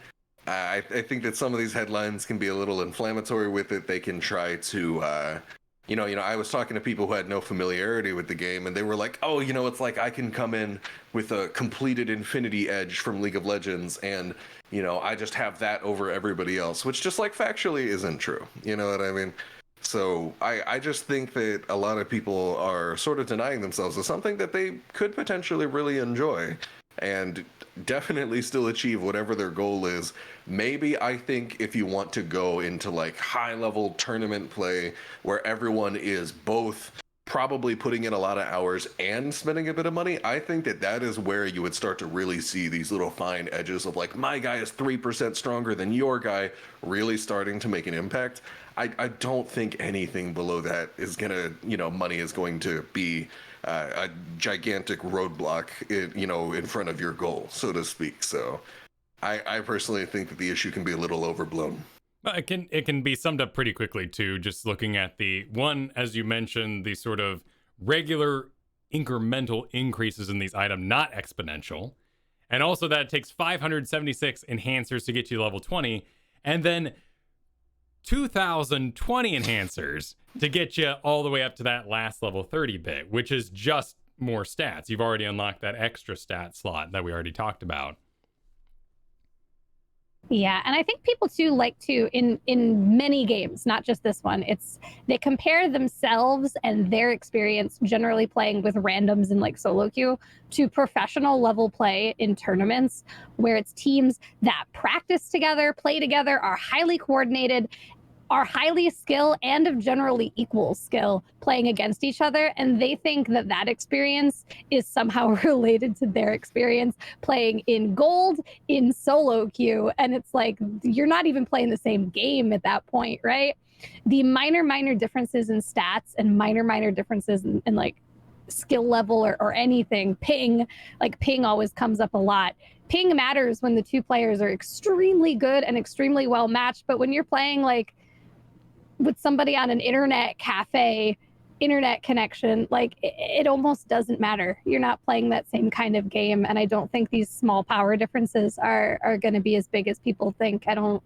I think that some of these headlines can be a little inflammatory with it. They can try to, you know, I was talking to people who had no familiarity with the game, and they were like, oh, you know, it's like I can come in with a completed Infinity Edge from League of Legends, and, you know, I just have that over everybody else, which just like factually isn't true. You know what I mean? So I just think that a lot of people are sort of denying themselves of something that they could potentially really enjoy and definitely still achieve whatever their goal is. Maybe I think if you want to go into like high level tournament play where everyone is both probably putting in a lot of hours and spending a bit of money, I think that is where you would start to really see these little fine edges of like, my guy is 3% stronger than your guy, really starting to make an impact. I don't think anything below that is gonna, you know, money is going to be a gigantic roadblock, in front of your goal, so to speak. So I personally think that the issue can be a little overblown. It can be summed up pretty quickly too, just looking at the one, as you mentioned, the sort of regular incremental increases in these items, not exponential. And also that it takes 576 enhancers to get you to level 20, and then 2020 enhancers to get you all the way up to that last level 30 bit, which is just more stats. You've already unlocked that extra stat slot that we already talked about. Yeah, and I think people too like to in many games, not just this one, they compare themselves and their experience generally playing with randoms in like solo queue to professional level play in tournaments where it's teams that practice together, play together, are highly coordinated, are highly skilled and of generally equal skill playing against each other, and they think that that experience is somehow related to their experience playing in gold in solo queue. And it's like, you're not even playing the same game at that point, right? The minor differences in stats and minor differences in like skill level or anything, ping always comes up a lot. Ping matters when the two players are extremely good and extremely well matched, but when you're playing like with somebody on an internet cafe, internet connection, like it almost doesn't matter. You're not playing that same kind of game, and I don't think these small power differences are going to be as big as people think. I don't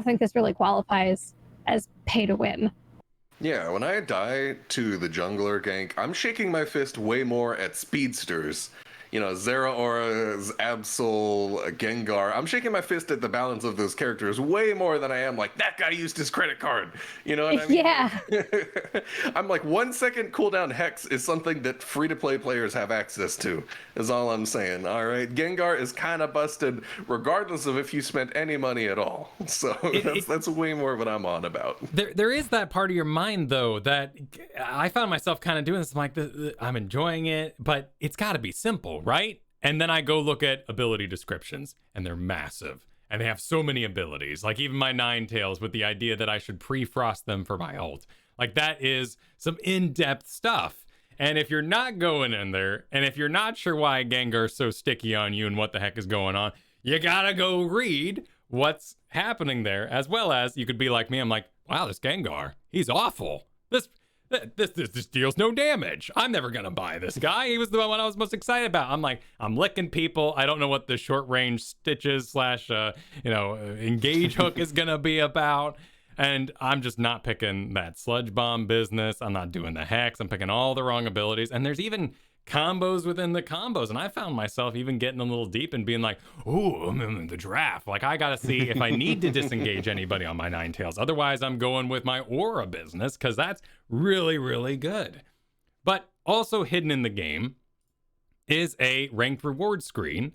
think this really qualifies as pay to win. Yeah, when I die to the jungler gank, I'm shaking my fist way more at speedsters. You know, Zeraora's, Absol, Gengar. I'm shaking my fist at the balance of those characters way more than I am like, that guy used his credit card. You know what I mean? Yeah. I'm like, 1 second cooldown Hex is something that free-to-play players have access to, is all I'm saying. All right, Gengar is kind of busted regardless of if you spent any money at all. So that's way more what I'm on about. There is that part of your mind, though, that I found myself kind of doing this. I'm like, I'm enjoying it, but it's got to be simple, right? And then I go look at ability descriptions, and they're massive. And they have so many abilities, like even my Ninetales with the idea that I should pre-frost them for my ult. Like, that is some in-depth stuff. And if you're not going in there, and if you're not sure why Gengar's so sticky on you and what the heck is going on, you gotta go read what's happening there, as well as you could be like me. I'm like, wow, this Gengar, he's awful. This deals no damage. I'm never gonna buy this guy. He was the one I was most excited about. I'm like, I'm licking people. I don't know what the short range stitches / engage hook is gonna be about. And I'm just not picking that sludge bomb business. I'm not doing the hex. I'm picking all the wrong abilities. And there's even combos within the combos. And I found myself even getting a little deep and being like, ooh, I'm in the draft. Like, I got to see if I need to disengage anybody on my Ninetales. Otherwise, I'm going with my aura business, because that's really, really good. But also hidden in the game is a ranked reward screen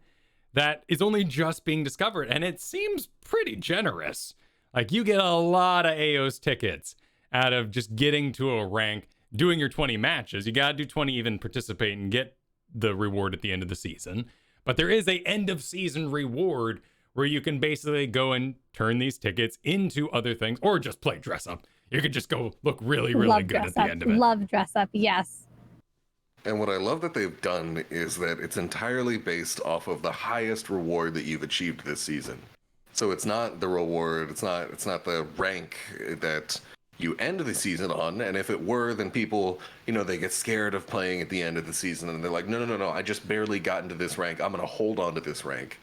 that is only just being discovered. And it seems pretty generous. Like, you get a lot of Aeos tickets out of just getting to a rank, doing your 20 matches. You got to do 20 even participate and get the reward at the end of the season. But there is a end of season reward where you can basically go and turn these tickets into other things, or just play dress up. You could just go look really, really good at the end of it. Love dress up, yes. And what I love that they've done is that it's entirely based off of the highest reward that you've achieved this season. So it's not the reward, it's not the rank that you end the season on. And if it were, then people, they get scared of playing at the end of the season, and they're like, no, I just barely got into this rank. I'm going to hold on to this rank.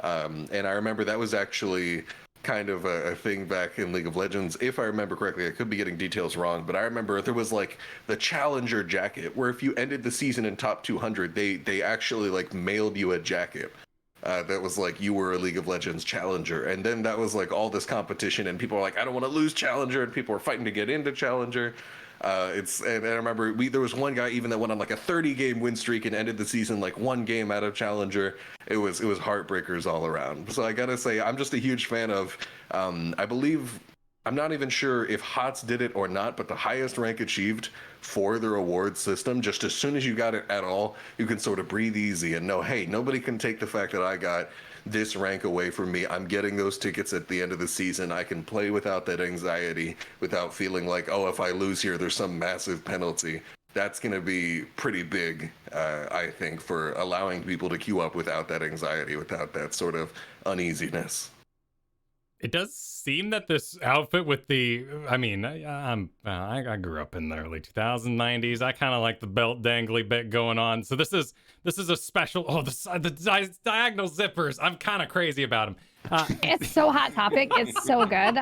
And I remember that was actually kind of a thing back in League of Legends. If I remember correctly, I could be getting details wrong, but I remember there was like the Challenger jacket, where if you ended the season in top 200, they actually like mailed you a jacket. That was like, you were a League of Legends Challenger. And then that was like all this competition, and people were like, I don't want to lose Challenger, and people were fighting to get into Challenger. And I remember there was one guy even that went on like a 30-game win streak and ended the season like 1 game out of Challenger. It was heartbreakers all around. So I gotta say, I'm just a huge fan of, I believe, I'm not even sure if HOTS did it or not, but the highest rank achieved for the reward system, just as soon as you got it at all, you can sort of breathe easy and know, hey, nobody can take the fact that I got this rank away from me. I'm getting those tickets at the end of the season. I can play without that anxiety, without feeling like, oh, if I lose here, there's some massive penalty. that's going to be pretty big, I think, for allowing people to queue up without that anxiety, without that sort of uneasiness. It does seem that this outfit with the, I mean, I grew up in the early 2090s. I kind of like the belt dangly bit going on. So this is a special. Oh, the diagonal zippers. I'm kind of crazy about them. It's so hot topic. It's so good.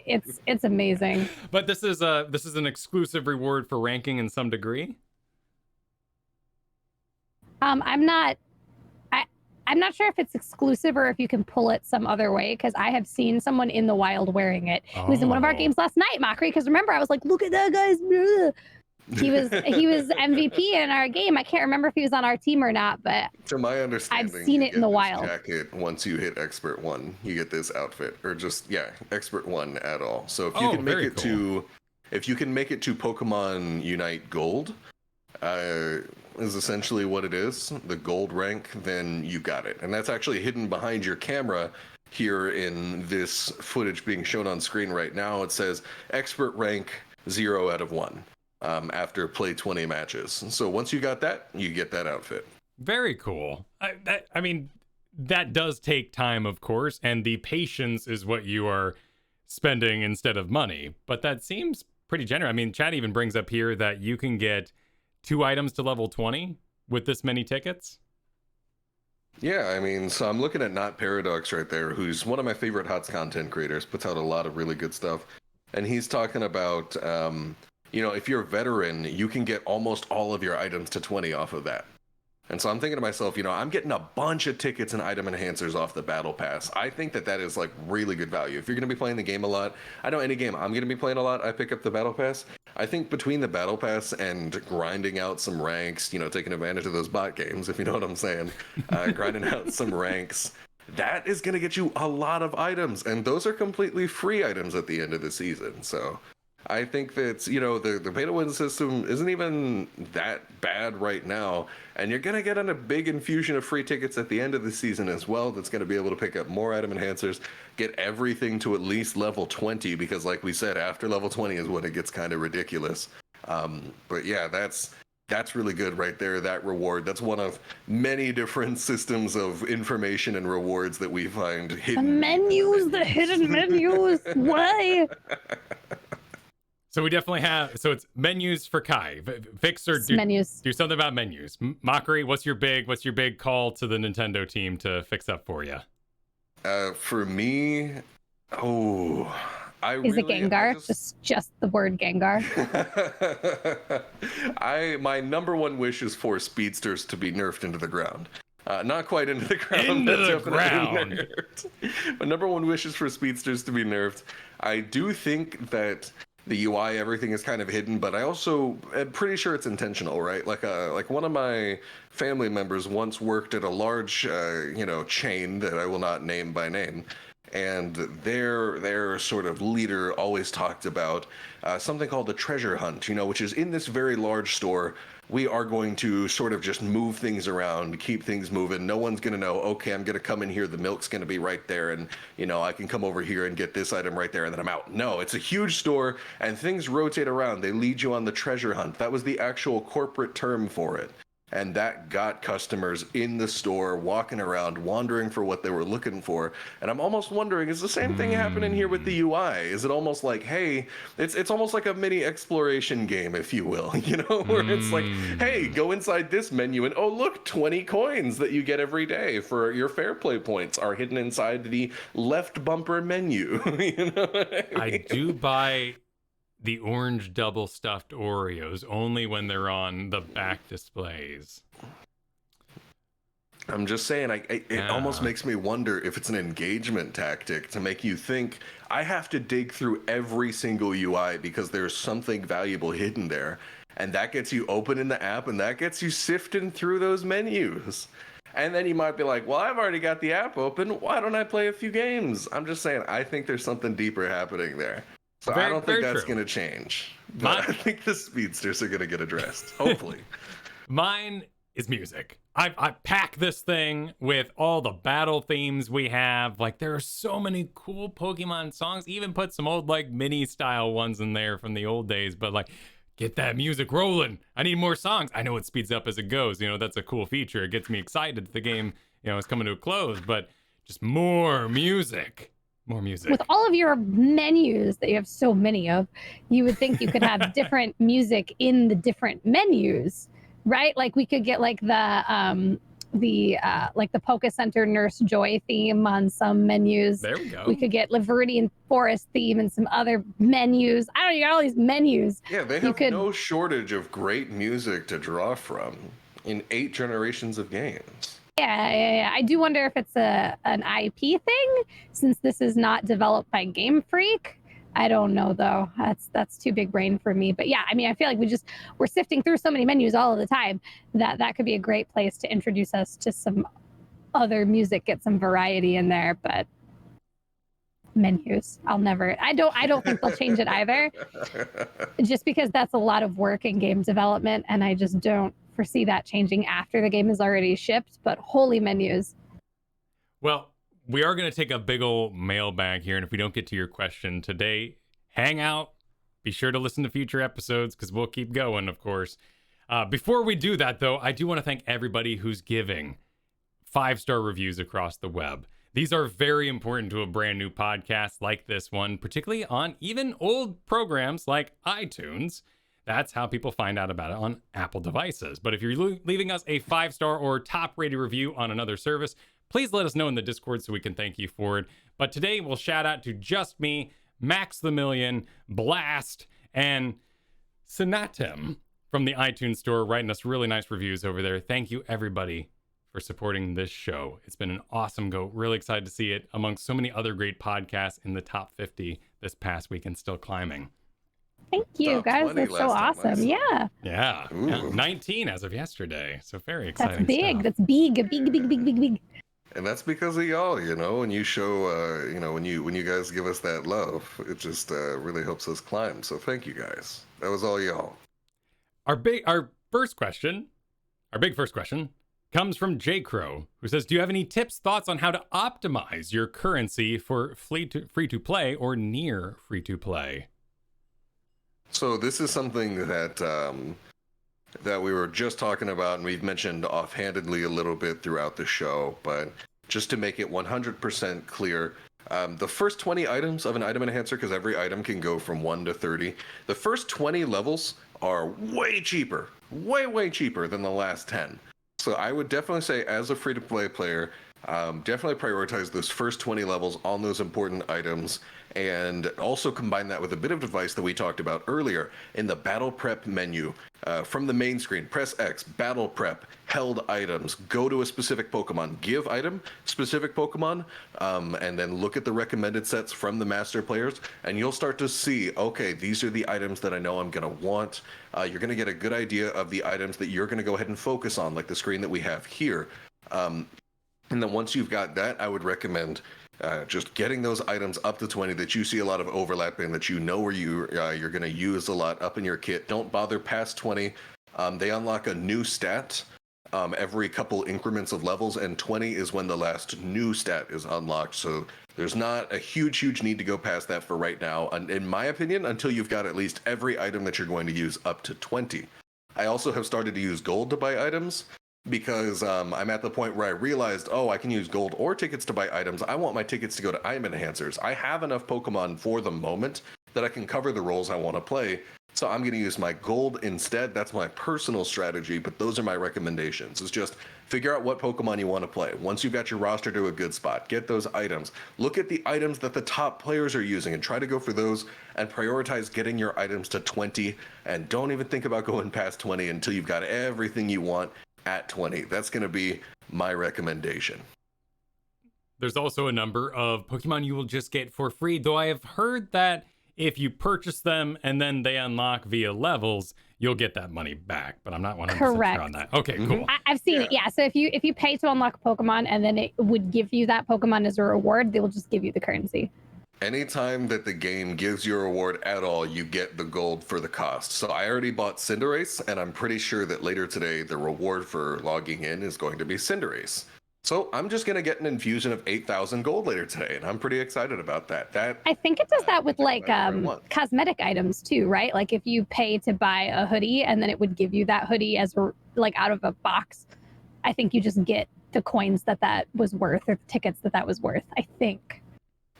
It's amazing. But this is an exclusive reward for ranking in some degree. I'm not sure if it's exclusive or if you can pull it some other way, because I have seen someone in the wild wearing it. He was in one of our games last night, Mochrie, because remember, I was like, look at that guy's... He was MVP in our game. I can't remember if he was on our team or not, but to my understanding, I've seen it in the wild. Jacket, once you hit Expert 1, you get this outfit, or just Expert 1 at all. So if you can make it to Pokemon Unite Gold, is essentially what it is, the gold rank, then you got it. And that's actually hidden behind your camera here in this footage being shown on screen right now. It says expert rank 0 out of 1 after play 20 matches. So once you got that, you get that outfit. Very cool. I mean, that does take time, of course, and the patience is what you are spending instead of money. But that seems pretty generous. I mean, Chad even brings up here that you can get 2 items to level 20 with this many tickets. Yeah, I mean, so I'm looking at Not Paradox right there, who's one of my favorite HOTS content creators, puts out a lot of really good stuff. And he's talking about, if you're a veteran, you can get almost all of your items to 20 off of that. And so I'm thinking to myself, I'm getting a bunch of tickets and item enhancers off the battle pass. I think that is like really good value. If you're going to be playing the game a lot, I know any game I'm going to be playing a lot, I pick up the battle pass. I think between the battle pass and grinding out some ranks, taking advantage of those bot games, if you know what I'm saying, grinding out some ranks, that is going to get you a lot of items. And those are completely free items at the end of the season. So I think that, the pay to win system isn't even that bad right now. And you're going to get on a big infusion of free tickets at the end of the season as well. That's going to be able to pick up more item enhancers, get everything to at least level 20, because like we said, after level 20 is when it gets kind of ridiculous. But yeah, that's really good right there. That reward, that's one of many different systems of information and rewards that we find hidden. The hidden menus. Why? So we definitely have, so it's menus for Kai. Fix or menus. Do something about menus. Mochrie, what's your big call to the Nintendo team to fix up for you? For me, Is it Gengar? Just the word Gengar. My number one wish is for speedsters to be nerfed into the ground. Not quite into the ground. Into the ground. Nerfed. My number one wish is for speedsters to be nerfed. I do think that the UI, everything is kind of hidden, but I also am pretty sure it's intentional, right? Like one of my family members once worked at a large, chain that I will not name by name. And their sort of leader always talked about something called the treasure hunt, which is in this very large store. We are going to sort of just move things around, keep things moving. No one's going to know, okay, I'm going to come in here, the milk's going to be right there, and, I can come over here and get this item right there, and then I'm out. No, it's a huge store, and things rotate around. They lead you on the treasure hunt. That was the actual corporate term for it. And that got customers in the store, walking around, wandering for what they were looking for. And I'm almost wondering, is the same thing happening here with the UI? Is it almost like, hey, it's almost like a mini exploration game, if you will, where it's like, hey, go inside this menu and, oh, look, 20 coins that you get every day for your fair play points are hidden inside the left bumper menu. I do buy the orange double stuffed Oreos only when they're on the back displays. I'm just saying, it almost makes me wonder if it's an engagement tactic to make you think I have to dig through every single UI because there's something valuable hidden there. And that gets you open in the app, and that gets you sifting through those menus. And then you might be like, well, I've already got the app open. Why don't I play a few games? I'm just saying, I think there's something deeper happening there. So I don't think that's going to change. But I think the speedsters are going to get addressed, hopefully. Mine is music. I pack this thing with all the battle themes we have. Like, there are so many cool Pokemon songs. Even put some old, like, mini-style ones in there from the old days. But, like, get that music rolling. I need more songs. I know it speeds up as it goes. That's a cool feature. It gets me excited that the game, is coming to a close, but just more music. More music. With all of your menus that you have so many of, you would think you could have different music in the different menus, right? Like we could get like the Poke Center Nurse Joy theme on some menus. There we go. We could get Viridian Forest theme and some other menus. I don't know, you got all these menus. Yeah, they have no shortage of great music to draw from in 8 generations of games. Yeah. I do wonder if it's an IP thing, since this is not developed by Game Freak. I don't know though. That's too big brain for me. But yeah, I mean, I feel like we're sifting through so many menus all of the time that could be a great place to introduce us to some other music, get some variety in there. But menus, I don't think they'll change it either, just because that's a lot of work in game development, and I just don't foresee that changing after the game is already shipped. But holy menus. Well, we are going to take a big old mailbag here, and if we don't get to your question today, hang out. Be sure to listen to future episodes, because we'll keep going, of course. Before we do that, though, I do want to thank everybody who's giving 5-star reviews across the web. These are very important to a brand new podcast like this one, particularly on even old programs like iTunes. That's how people find out about it on Apple devices. But if you're leaving us a 5-star or top-rated review on another service, please let us know in the Discord so we can thank you for it. But today we'll shout out to Just Me, Max the Million, Blast, and Sinatem from the iTunes store, writing us really nice reviews over there. Thank you, everybody, for supporting this show. It's been an awesome go. Really excited to see it amongst so many other great podcasts in the top 50 this past week and still climbing. Thank you, guys. That's so awesome. Yeah. Yeah. 19 as of yesterday. So very exciting. That's big. Stuff. That's big. And that's because of y'all, when you show, when you guys give us that love, it just really helps us climb. So thank you guys. That was all y'all. Our big first question comes from J Crow, who says, do you have any tips, thoughts on how to optimize your currency for free to play or near free to play? So this is something that we were just talking about, and we've mentioned offhandedly a little bit throughout the show, but just to make it 100% clear, the first 20 items of an item enhancer, because every item can go from 1 to 30, the first 20 levels are way cheaper, way cheaper than the last 10. So I would definitely say, as a free-to-play player, definitely prioritize those first 20 levels on those important items, and also combine that with a bit of advice that we talked about earlier in the battle prep menu. From the main screen, press X, battle prep, held items, go to a specific Pokemon, give item, specific Pokemon, and then look at the recommended sets from the master players, and you'll start to see, okay, these are the items that I know I'm going to want. You're going to get a good idea of the items that you're going to go ahead and focus on, like the screen that we have here. And then once you've got that, I would recommend just getting those items up to 20 that you see a lot of overlap in, that you know where you're going to use a lot up in your kit. Don't bother past 20. They unlock a new stat every couple increments of levels, and 20 is when the last new stat is unlocked. So there's not a huge need to go past that for right now, in my opinion, until you've got at least every item that you're going to use up to 20. I also have started to use gold to buy items, because I'm at the point where I realized, I can use gold or tickets to buy items. I want my tickets to go to item enhancers. I have enough Pokemon for the moment that I can cover the roles I want to play. So I'm going to use my gold instead. That's my personal strategy, but those are my recommendations. It's just figure out what Pokemon you want to play. Once you've got your roster to a good spot, get those items. Look at the items that the top players are using and try to go for those, and prioritize getting your items to 20. And don't even think about going past 20 until you've got everything you want at 20. That's going to be my recommendation. There's also a number of Pokemon you will just get for free, though I have heard that if you purchase them and then they unlock via levels, you'll get that money back, but I'm not 100% sure on that. Okay, cool. I've seen it, yeah. So if you pay to unlock a Pokemon and then it would give you that Pokemon as a reward, they will just give you the currency. Anytime that the game gives you a reward at all, you get the gold for the cost. So I already bought Cinderace, and I'm pretty sure that later today, the reward for logging in is going to be Cinderace. So I'm just gonna get an infusion of 8,000 gold later today, and I'm pretty excited about that. I think it does that with like whatever I want. cosmetic items too, right? Like if you pay to buy a hoodie and then it would give you that hoodie as like out of a box, I think you just get the coins that was worth, or the tickets that was worth, I think.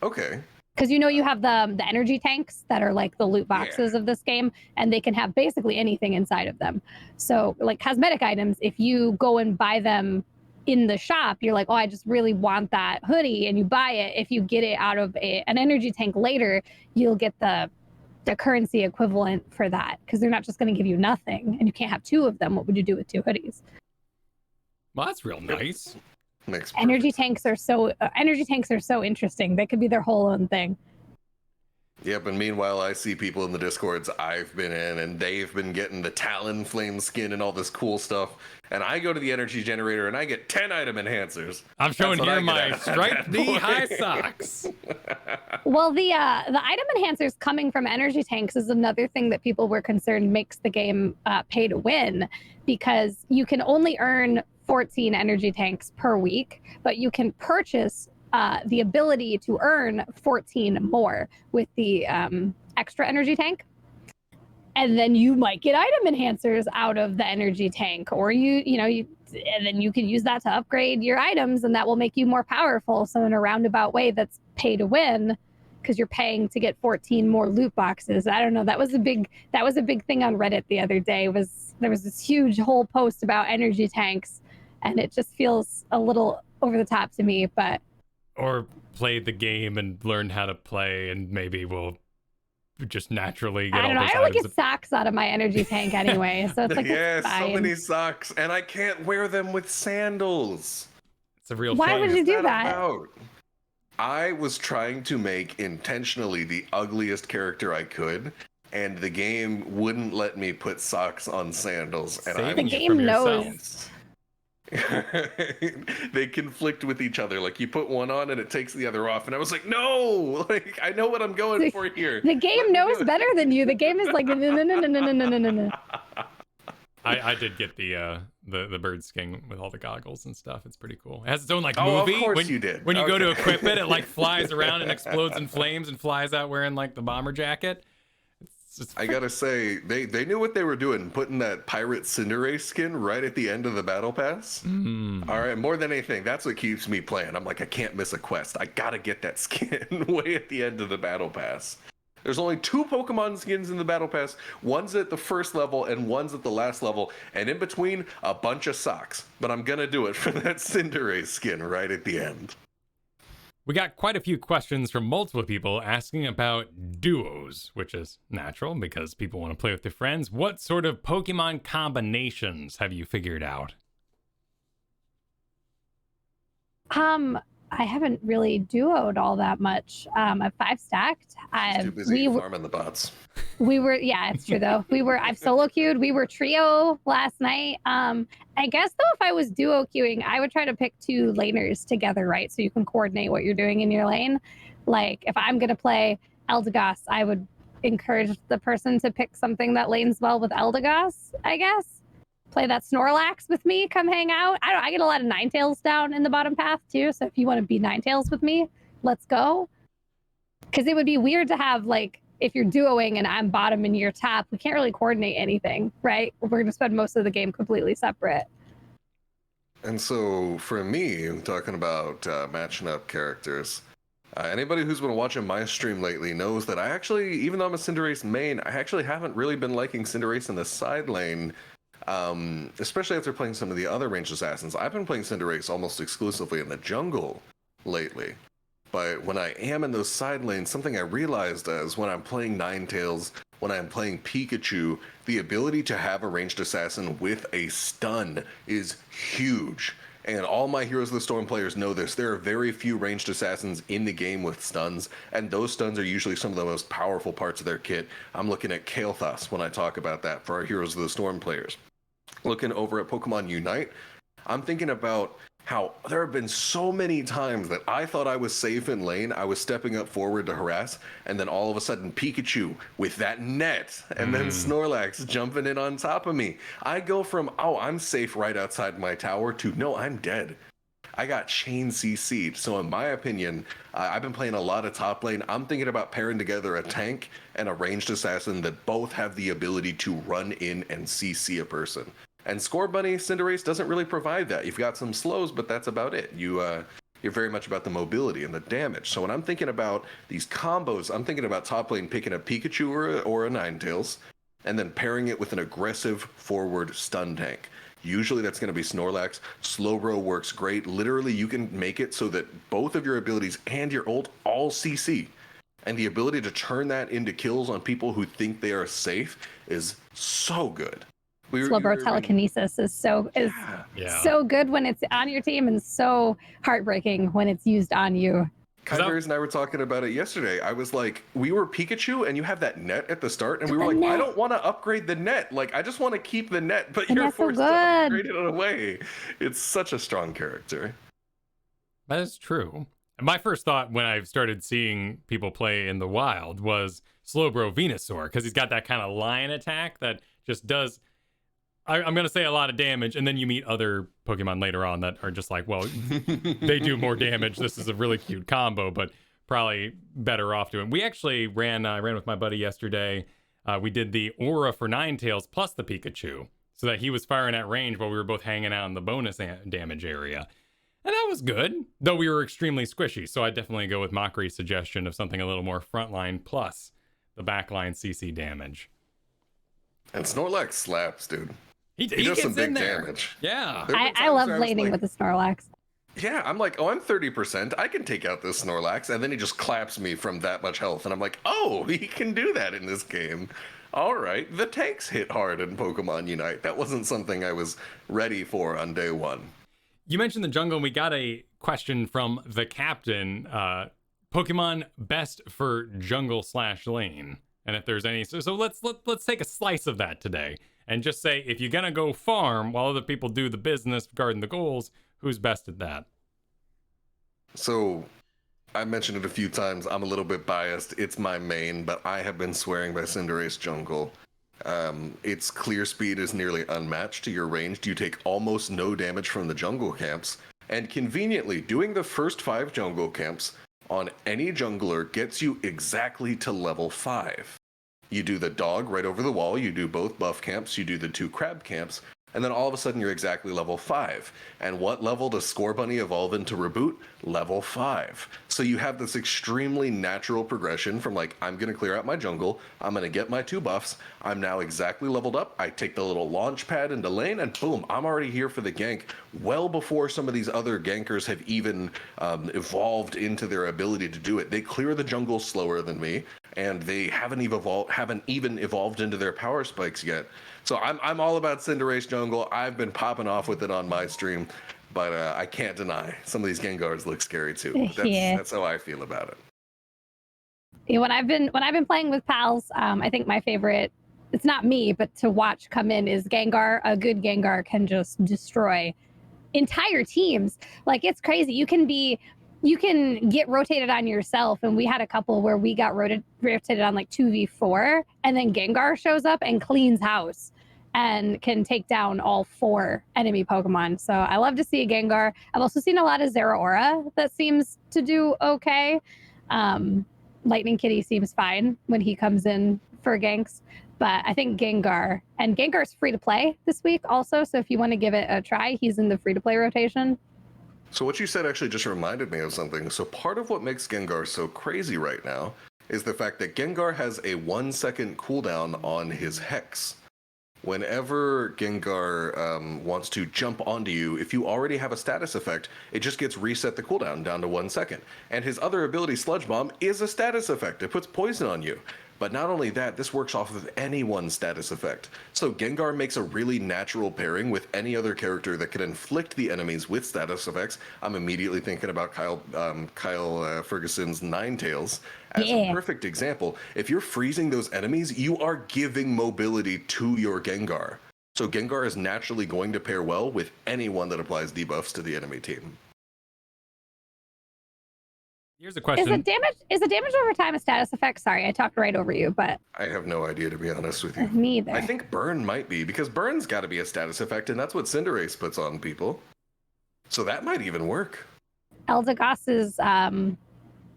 Okay. Because you have the energy tanks that are like the loot boxes of this game, and they can have basically anything inside of them. So like cosmetic items, if you go and buy them in the shop, you're like, oh, I just really want that hoodie, and you buy it. If you get it out of an energy tank later, you'll get the currency equivalent for that, because they're not just going to give you nothing, and you can't have two of them. What would you do with two hoodies? Well, that's real nice. Energy tanks are so interesting. They could be their whole own thing. Yep, and meanwhile, I see people in the Discords I've been in, and they've been getting the Talon Flame skin and all this cool stuff. And I go to the energy generator and I get 10 item enhancers. I'm showing here my striped knee-high socks. Well, the item enhancers coming from energy tanks is another thing that people were concerned makes the game pay to win, because you can only earn 14 energy tanks per week, but you can purchase the ability to earn 14 more with the extra energy tank. And then you might get item enhancers out of the energy tank, or and then you can use that to upgrade your items, and that will make you more powerful. So in a roundabout way, that's pay to win, because you're paying to get 14 more loot boxes. I don't know. That was a big thing on Reddit the other day. There was this huge whole post about energy tanks, and it just feels a little over the top to me. But or play the game and learn how to play, and maybe we'll just naturally get I don't know. all those I only items. get socks out of my energy tank anyway, so it's like it's so fine. many socks, and I can't wear them with sandals. It's a real Why shame. would you do that? I was trying to make intentionally the ugliest character I could, and the game wouldn't let me put socks on sandals. And Saving The you game from knows. yourself. They conflict with each other. Like you put one on and it takes the other off, and I was like, no, like I know what I'm going for here. The game knows better than you. The game is like, no. I did get the bird skin with all the goggles and stuff. It's pretty cool. It has its own like Oh, movie. of course when you did. When you go to Okay. equip it, it like flies around and explodes in flames and flies out wearing like the bomber jacket. I gotta say, they knew what they were doing, putting that pirate Cinderace skin right at the end of the battle pass. All right, more than anything, that's what keeps me playing. I'm like, I can't miss a quest. I gotta get that skin way at the end of the battle pass. There's only 2 Pokemon skins in the battle pass. One's at the first level and one's at the last level, and in between, a bunch of socks. But I'm gonna do it for that Cinderace skin right at the end. We got quite a few questions from multiple people asking about duos, which is natural because people want to play with their friends. What sort of Pokemon combinations have you figured out? I haven't really duoed all that much. I've 5-stacked. Too busy farming the bots. Yeah, it's true though. I've solo queued. We were trio last night. I guess though, if I was duo queuing, I would try to pick 2 laners together, right? So you can coordinate what you're doing in your lane. Like if I'm gonna play Eldegoss, I would encourage the person to pick something that lanes well with Eldegoss, I guess. Play that Snorlax with me, come hang out. I get a lot of Ninetales down in the bottom path too, so if you want to be Ninetales with me, let's go. Because it would be weird to have, like, if you're duoing and I'm bottom and you're top, we can't really coordinate anything, right? We're going to spend most of the game completely separate. And so for me, talking about matching up characters, anybody who's been watching my stream lately knows that I actually, even though I'm a Cinderace main, I actually haven't really been liking Cinderace in the side lane. Especially after playing some of the other ranged assassins. I've been playing Cinderace almost exclusively in the jungle lately. But when I am in those side lanes, something I realized is when I'm playing Ninetales, when I'm playing Pikachu, the ability to have a ranged assassin with a stun is huge. And all my Heroes of the Storm players know this. There are very few ranged assassins in the game with stuns, and those stuns are usually some of the most powerful parts of their kit. I'm looking at Kael'thas when I talk about that for our Heroes of the Storm players. Looking over at Pokemon UNITE, I'm thinking about how there have been so many times that I thought I was safe in lane, I was stepping up forward to harass, and then all of a sudden Pikachu with that net, and then Snorlax jumping in on top of me. I go from, oh, I'm safe right outside my tower, to no, I'm dead. I got chain CC'd. So in my opinion, I've been playing a lot of top lane. I'm thinking about pairing together a tank and a ranged assassin that both have the ability to run in and CC a person. And Score Bunny Cinderace doesn't really provide that. You've got some slows, but that's about it. You're very much about the mobility and the damage. So when I'm thinking about these combos, I'm thinking about top lane picking a Pikachu or a Ninetales, and then pairing it with an aggressive forward stun tank. Usually that's going to be Snorlax. Slowbro works great. Literally, you can make it so that both of your abilities and your ult all CC. And the ability to turn that into kills on people who think they are safe is so good. Slowbro telekinesis is so good when it's on your team and so heartbreaking when it's used on you. Kiyeberries and I were talking about it yesterday. I was like, we were Pikachu and you have that net at the start, and we were like, I don't want to upgrade the net. Like, I just want to keep the net, but you're forced to upgrade it away. It's such a strong character. That is true. My first thought when I started seeing people play in the wild was Slowbro Venusaur, because he's got that kind of lion attack that just does, I'm going to say, a lot of damage, and then you meet other Pokemon later on that are just like, well, they do more damage. This is a really cute combo, but probably better off doing. We actually I ran with my buddy yesterday. We did the Aura for Ninetales plus the Pikachu, so that he was firing at range while we were both hanging out in the bonus damage area. And that was good, though we were extremely squishy, so I definitely go with Mochree's suggestion of something a little more frontline plus the backline CC damage. And Snorlax slaps, dude. He does some big damage. Yeah. I love laning with the Snorlax. Yeah, I'm like, oh, I'm 30%. I can take out this Snorlax. And then he just claps me from that much health. And I'm like, oh, he can do that in this game. All right. The tanks hit hard in Pokemon Unite. That wasn't something I was ready for on day one. You mentioned the jungle, and we got a question from the captain. Pokemon best for jungle/lane. And if there's any, so let's take a slice of that today. And just say, if you're going to go farm while other people do the business regarding the goals, who's best at that? So, I mentioned it a few times. I'm a little bit biased. It's my main, but I have been swearing by Cinderace Jungle. Its clear speed is nearly unmatched to your range. You take almost no damage from the jungle camps. And conveniently, doing the first 5 jungle camps on any jungler gets you exactly to level 5. You do the dog right over the wall, you do both buff camps, you do the 2 crab camps, and then all of a sudden you're exactly level 5. And what level does Score Bunny evolve into Reboot? Level 5. So you have this extremely natural progression from like, I'm going to clear out my jungle, I'm going to get my 2 buffs, I'm now exactly leveled up, I take the little launch pad into lane, and boom, I'm already here for the gank well before some of these other gankers have even evolved into their ability to do it. They clear the jungle slower than me, and they haven't even evolved into their power spikes yet. So I'm all about Cinderace Jungle. I've been popping off with it on my stream, but I can't deny some of these Gengars look scary too. That's how I feel about it. Yeah, when I've been playing with pals, I think my favorite, it's not me, but to watch come in is Gengar. A good Gengar can just destroy entire teams. Like, it's crazy. You can get rotated on yourself, and we had a couple where we got rotated on like 2v4, and then Gengar shows up and cleans house and can take down all 4 enemy Pokemon. So I love to see a Gengar. I've also seen a lot of Zeraora that seems to do okay. Lightning Kitty seems fine when he comes in for ganks, but I think Gengar, and Gengar's free to play this week also, so if you want to give it a try, he's in the free to play rotation. So what you said actually just reminded me of something. So part of what makes Gengar so crazy right now is the fact that Gengar has a 1-second cooldown on his Hex. Whenever Gengar wants to jump onto you, if you already have a status effect, it just gets reset the cooldown down to 1 second. And his other ability, Sludge Bomb, is a status effect. It puts poison on you. But not only that, this works off of any one status effect. So Gengar makes a really natural pairing with any other character that can inflict the enemies with status effects. I'm immediately thinking about Kyle Fergusson's Ninetales as a perfect example. If you're freezing those enemies, you are giving mobility to your Gengar. So Gengar is naturally going to pair well with anyone that applies debuffs to the enemy team. Here's a question. Is the damage over time a status effect? Sorry, I talked right over you, but I have no idea, to be honest with you. Me either. I think burn might be, because burn's got to be a status effect, and that's what Cinderace puts on people. So that might even work. Eldegoss's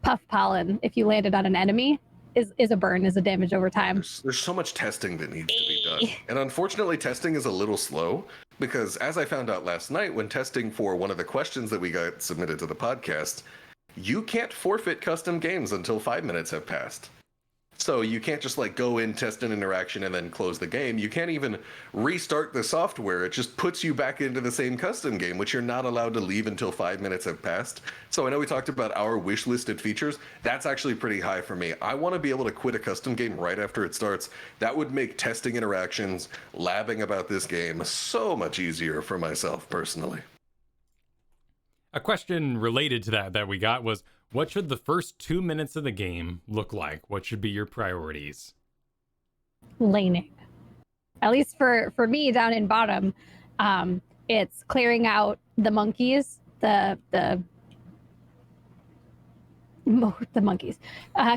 puff pollen, if you landed on an enemy, is a burn, is a damage over time. There's so much testing that needs to be done. And unfortunately, testing is a little slow because as I found out last night when testing for one of the questions that we got submitted to the podcast, you can't forfeit custom games until 5 minutes have passed. So you can't just like go in, test an interaction, and then close the game. You can't even restart the software. It just puts you back into the same custom game, which you're not allowed to leave until 5 minutes have passed. So I know we talked about our wish listed features. That's actually pretty high for me. I want to be able to quit a custom game right after it starts. That would make testing interactions, labbing about this game so much easier for myself personally. A question related to that we got was, what should the first 2 minutes of the game look like? What should be your priorities? Laning. At least for me down in bottom, it's clearing out the monkeys, the monkeys,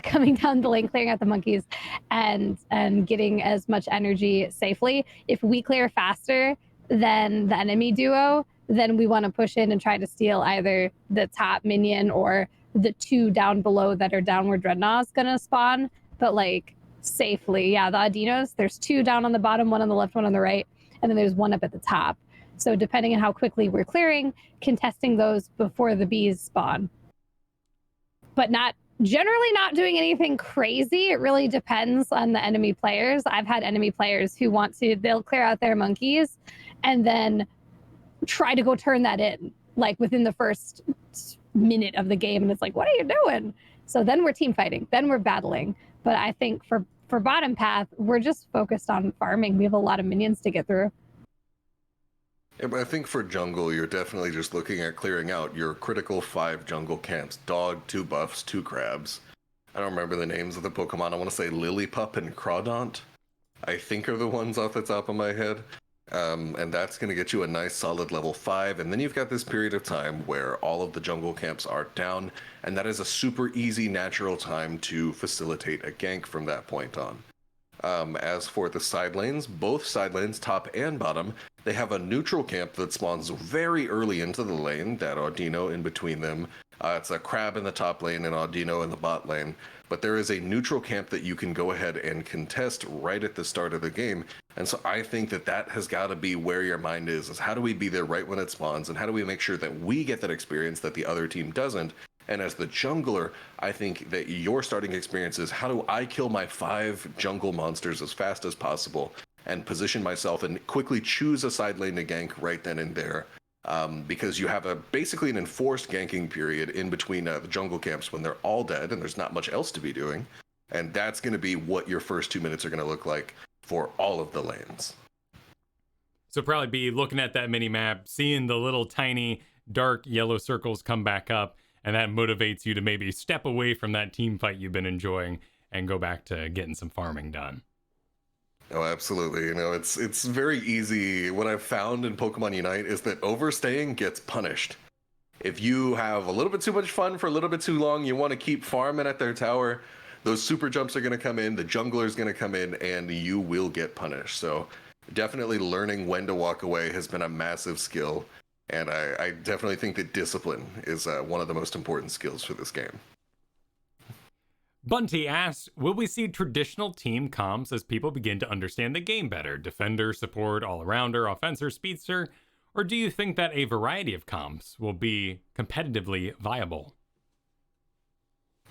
coming down the lane, clearing out the monkeys, and getting as much energy safely. If we clear faster than the enemy duo, then we want to push in and try to steal either the top minion or the two down below that are downward dreadnoughts gonna spawn, but like safely. Yeah, the Audinos, there's two down on the bottom, one on the left, one on the right, and then there's one up at the top. So depending on how quickly we're clearing, contesting those before the bees spawn. But generally not doing anything crazy. It really depends on the enemy players. I've had enemy players who they'll clear out their monkeys and then try to go turn that in, like within the first minute of the game, and it's like, what are you doing? So then we're team fighting, then we're battling. But I think for bottom path, we're just focused on farming. We have a lot of minions to get through. Yeah, but I think for jungle, you're definitely just looking at clearing out your critical 5 jungle camps. Dog, 2 buffs, 2 crabs. I don't remember the names of the Pokemon. I want to say Lillipup and Crawdont, I think are the ones off the top of my head. And that's going to get you a nice solid level 5. And then you've got this period of time where all of the jungle camps are down. And that is a super easy, natural time to facilitate a gank from that point on. As for the side lanes, both side lanes, top and bottom, they have a neutral camp that spawns very early into the lane, that Audino in between them. It's a crab in the top lane and Audino in the bot lane. But there is a neutral camp that you can go ahead and contest right at the start of the game. And so I think that has got to be where your mind is how do we be there right when it spawns, and how do we make sure that we get that experience that the other team doesn't? And as the jungler, I think that your starting experience is, how do I kill my 5 jungle monsters as fast as possible and position myself and quickly choose a side lane to gank right then and there? Because you have basically an enforced ganking period in between the jungle camps when they're all dead and there's not much else to be doing. And that's going to be what your first 2 minutes are going to look like for all of the lanes. So probably be looking at that mini map, seeing the little tiny dark yellow circles come back up, and that motivates you to maybe step away from that team fight you've been enjoying and go back to getting some farming done. Oh, absolutely. You know, it's very easy. What I've found in Pokemon Unite is that overstaying gets punished. If you have a little bit too much fun for a little bit too long, you want to keep farming at their tower, those super jumps are going to come in, the jungler is going to come in, and you will get punished. So definitely learning when to walk away has been a massive skill. And I definitely think that discipline is one of the most important skills for this game. Bunty asks, will we see traditional team comps as people begin to understand the game better? Defender, support, all-arounder, offenser, speedster? Or do you think that a variety of comps will be competitively viable?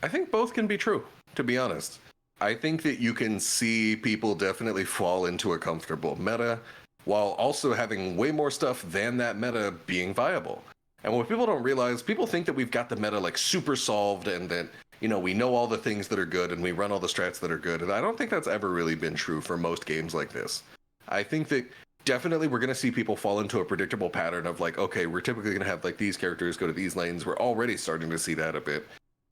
I think both can be true, to be honest. I think that you can see people definitely fall into a comfortable meta while also having way more stuff than that meta being viable. And what people don't realize, people think that we've got the meta like super solved and that, you know, we know all the things that are good and we run all the strats that are good. And I don't think that's ever really been true for most games like this. I think that definitely we're going to see people fall into a predictable pattern of like, okay, we're typically going to have like these characters go to these lanes. We're already starting to see that a bit,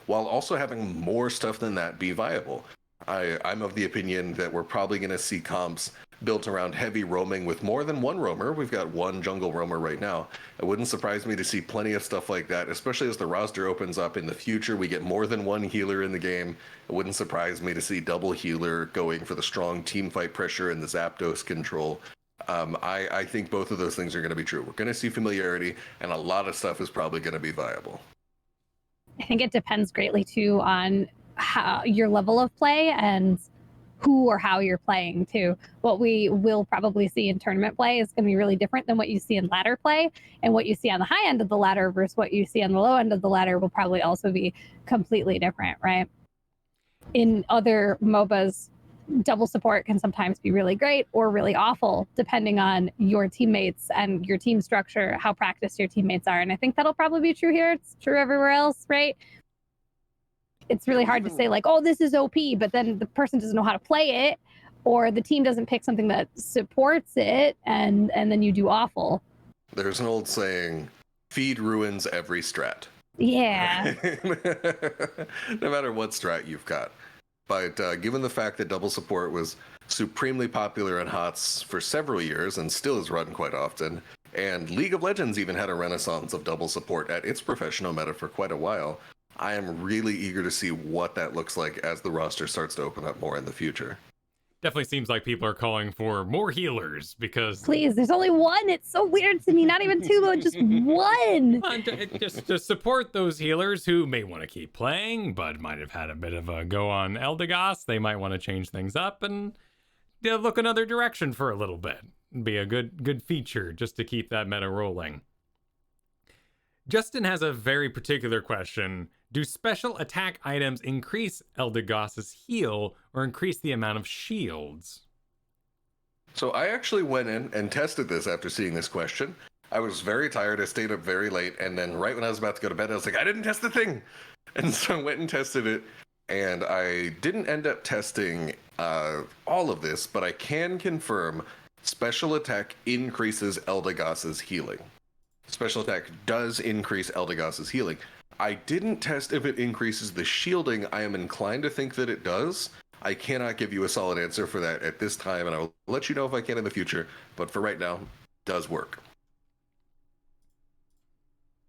while also having more stuff than that be viable. I'm of the opinion that we're probably going to see comps built around heavy roaming with more than one roamer. We've got one jungle roamer right now. It wouldn't surprise me to see plenty of stuff like that, especially as the roster opens up in the future. We get more than one healer in the game. It wouldn't surprise me to see double healer going for the strong team fight pressure and the Zapdos control. I think both of those things are going to be true. We're going to see familiarity, and a lot of stuff is probably going to be viable. I think it depends greatly too on how your level of play and who or how you're playing too. What we will probably see in tournament play is going to be really different than what you see in ladder play, and what you see on the high end of the ladder versus what you see on the low end of the ladder will probably also be completely different, right? In other MOBAs, double support can sometimes be really great or really awful, depending on your teammates and your team structure, how practiced your teammates are. And I think that'll probably be true here. It's true everywhere else, right? It's really hard to say like, oh, this is OP, but then the person doesn't know how to play it, or the team doesn't pick something that supports it, and then you do awful. There's an old saying, feed ruins every strat. Yeah. No matter what strat you've got. But given the fact that double support was supremely popular in HOTS for several years and still is run quite often, and League of Legends even had a renaissance of double support at its professional meta for quite a while, I am really eager to see what that looks like as the roster starts to open up more in the future. Definitely seems like people are calling for more healers because... Please, there's only one. It's so weird to me. Not even two, but just one. Just to support those healers who may want to keep playing, but might have had a bit of a go on Eldegoss. They might want to change things up and look another direction for a little bit. It'd be a good feature just to keep that meta rolling. Justin has a very particular question. Do special attack items increase Eldegoss's heal or increase the amount of shields? So I actually went in and tested this after seeing this question. I was very tired. I stayed up very late. And then right when I was about to go to bed, I was like, I didn't test the thing. And so I went and tested it. And I didn't end up testing all of this, but I can confirm special attack increases Eldegoss's healing. Special attack does increase Eldegoss's healing. I didn't test if it increases the shielding. I am inclined to think that it does. I cannot give you a solid answer for that at this time, and I'll let you know if I can in the future. But for right now, it does work.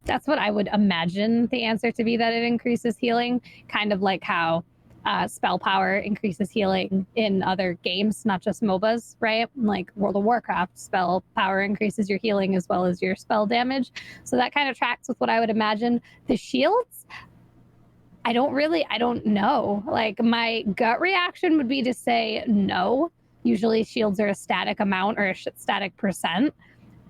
That's what I would imagine the answer to be, that it increases healing, kind of like how spell power increases healing in other games, not just MOBAs, right? Like World of Warcraft, spell power increases your healing as well as your spell damage. So that kind of tracks with what I would imagine. The shields, I don't know. Like my gut reaction would be to say no. Usually shields are a static amount or a static percent,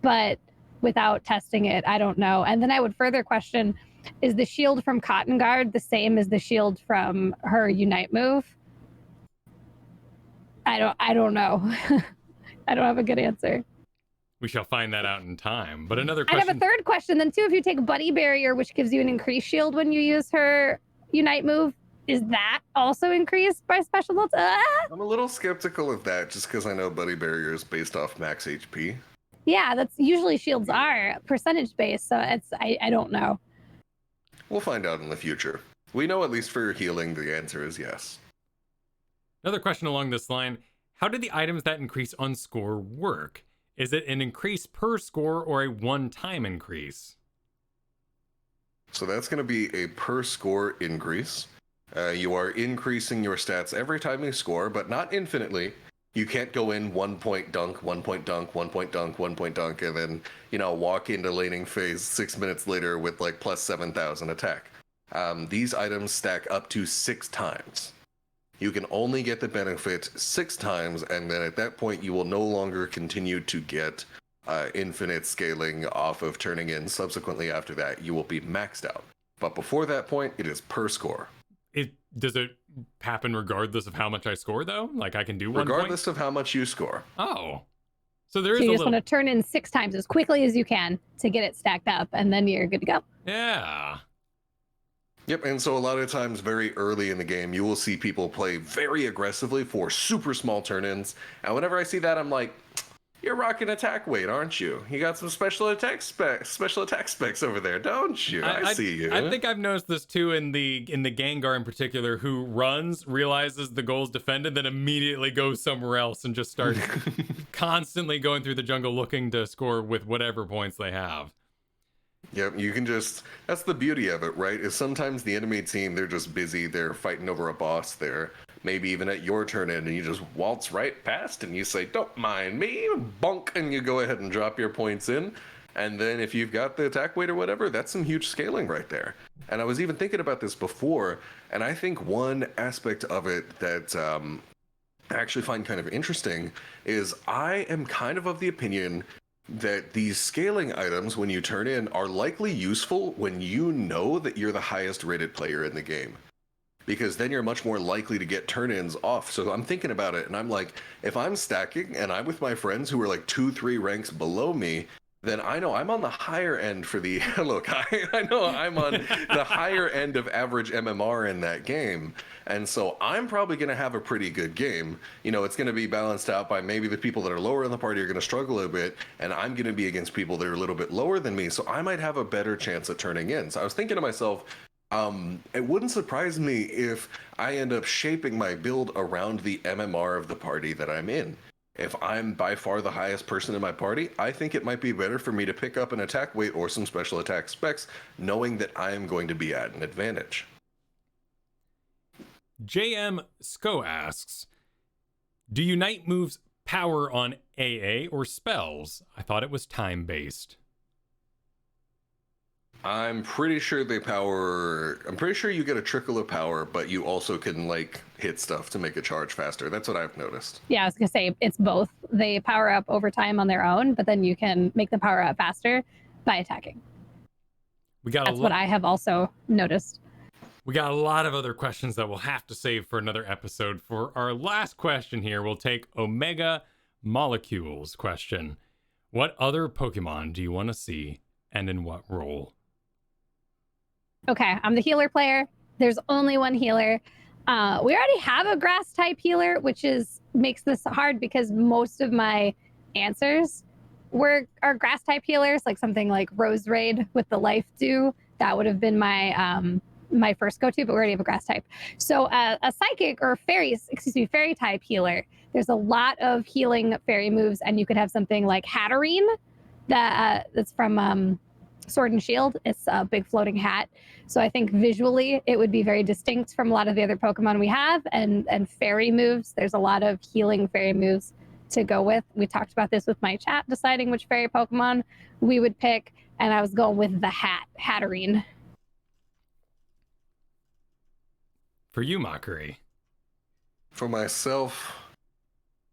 but without testing it, I don't know. And then I would further question, is the shield from Cotton Guard the same as the shield from her Unite move? I don't know. I don't have a good answer. We shall find that out in time. But another question... I have a third question then too. If you take Buddy Barrier, which gives you an increased shield when you use her Unite move, is that also increased by special notes? I'm a little skeptical of that just because I know Buddy Barrier is based off max HP. Yeah, that's usually shields are percentage based, so I don't know. We'll find out in the future. We know at least for your healing, the answer is yes. Another question along this line, how do the items that increase on score work? Is it an increase per score or a one-time increase? So that's going to be a per score increase. You are increasing your stats every time you score, but not infinitely. You can't go in 1 point dunk, 1 point dunk, 1 point dunk, 1 point dunk, and then, walk into laning phase 6 minutes later with like plus 7,000 attack. These items stack up to 6 times. You can only get the benefit 6 times, and then at that point you will no longer continue to get infinite scaling off of turning in. Subsequently after that, you will be maxed out. But before that point, it is per score. Does it happen regardless of how much I score, though? Like I can do 1 point? Regardless of how much you score. Oh. So there is you a just want to turn in 6 times as quickly as you can to get it stacked up, and then you're good to go. Yeah. Yep, and so a lot of times very early in the game, you will see people play very aggressively for super small turn-ins. And whenever I see that, I'm like, you're rocking attack weight, aren't you? You got some special attack specs over there, don't you? I see you. I think I've noticed this too in the Gengar in particular, who runs, realizes the goal's defended, then immediately goes somewhere else and just starts constantly going through the jungle looking to score with whatever points they have. Yep, you can just, that's the beauty of it, right? Is sometimes the enemy team, they're just busy, they're fighting over a boss there, maybe even at your turn in, and you just waltz right past and you say, don't mind me, bonk, and you go ahead and drop your points in. And then if you've got the attack weight or whatever, that's some huge scaling right there. And I was even thinking about this before, and I think one aspect of it that I actually find kind of interesting is I am kind of the opinion that these scaling items, when you turn in, are likely useful when you know that you're the highest rated player in the game. Because then you're much more likely to get turn-ins off. So I'm thinking about it, and I'm like, if I'm stacking and I'm with my friends who are like 2-3 ranks below me, then I know I'm on the higher end for the look. I know I'm on the higher end of average MMR in that game, and so I'm probably going to have a pretty good game. You know, it's going to be balanced out by maybe the people that are lower in the party are going to struggle a bit, and I'm going to be against people that are a little bit lower than me, so I might have a better chance at turning in. So I was thinking to myself, it wouldn't surprise me if I end up shaping my build around the MMR of the party that I'm in. If I'm by far the highest person in my party, I think it might be better for me to pick up an attack weight or some special attack specs, knowing that I am going to be at an advantage. JM Sko asks, do Unite moves power on AA or spells? I thought it was time-based. I'm pretty sure I'm pretty sure you get a trickle of power, but you also can like hit stuff to make it charge faster. That's what I've noticed. Yeah, I was gonna say it's both. They power up over time on their own, but then you can make them power up faster by attacking. That's what I have also noticed. We got a lot of other questions that we'll have to save for another episode. For our last question here, we'll take Omega Molecules question. What other Pokemon do you want to see, and in what role? Okay, I'm the healer player. There's only one healer. We already have a grass type healer, which makes this hard because most of my answers are grass type healers, like something like Rose Raid with the Life Dew. That would have been my my first go-to, but we already have a grass type. So a psychic or fairy type healer. There's a lot of healing fairy moves, and you could have something like Hatterene that's from Sword and Shield. It's a big floating hat. So I think visually it would be very distinct from a lot of the other Pokemon we have, and fairy moves. There's a lot of healing fairy moves to go with. We talked about this with my chat, deciding which fairy Pokemon we would pick, and I was going with the Hatterene. For you, Mochrie. For myself,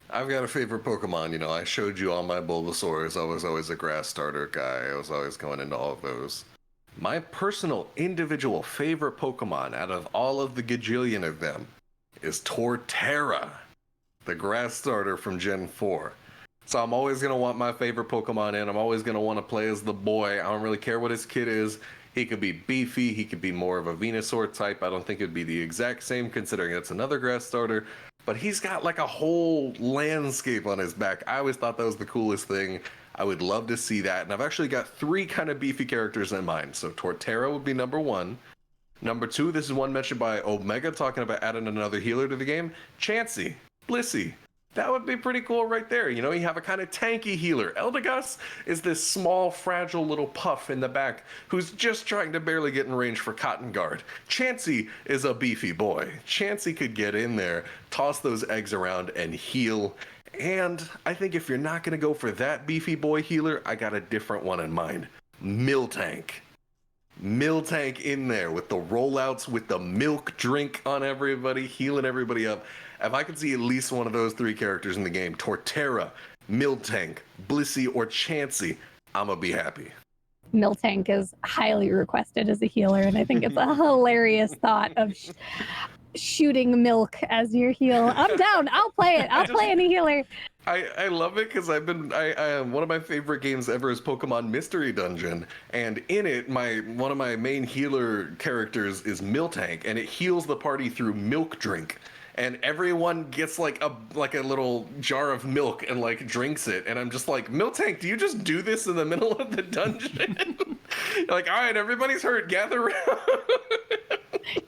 I've got a favorite Pokemon. You know, I showed you all my Bulbasaurs. I was always a grass starter guy. I was always going into all of those. My personal individual favorite Pokemon out of all of the gajillion of them is Torterra, the grass starter from Gen 4. So I'm always going to want my favorite Pokemon in. I'm always going to want to play as the boy. I don't really care what his kit is. He could be beefy. He could be more of a Venusaur type. I don't think it'd be the exact same considering it's another grass starter. But he's got like a whole landscape on his back. I always thought that was the coolest thing. I would love to see that. And I've actually got 3 kind of beefy characters in mind. So Torterra would be number 1. Number 2, this is one mentioned by Omega, talking about adding another healer to the game. Chansey, Blissey. That would be pretty cool right there. You know, you have a kind of tanky healer. Eldegoss is this small, fragile little puff in the back who's just trying to barely get in range for Cotton Guard. Chansey is a beefy boy. Chansey could get in there, toss those eggs around, and heal. And I think if you're not going to go for that beefy boy healer, I got a different one in mind. Miltank. Miltank in there with the rollouts, with the milk drink on everybody, healing everybody up. If I could see at least one of those 3 characters in the game, Torterra, Miltank, Blissey, or Chansey, I'm going to be happy. Miltank is highly requested as a healer, and I think it's a hilarious thought of shooting milk as your heal. I'm down. I'll play it. I'll play any healer. I love it because I one of my favorite games ever is Pokemon Mystery Dungeon, and in it one of my main healer characters is Miltank, and it heals the party through milk drink. And everyone gets like a little jar of milk and like drinks it, and I'm just like, Miltank, do you just do this in the middle of the dungeon? Like, all right, everybody's hurt, gather around.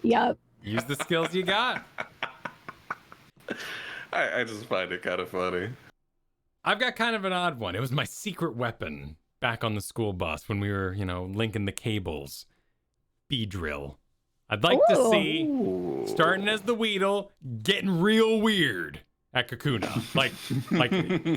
Yep. Use the skills you got. I just find it kind of funny. I've got kind of an odd one. It was my secret weapon back on the school bus when we were, linking the cables. Beedrill. I'd like to see, starting as the Weedle, getting real weird at Kakuna. Like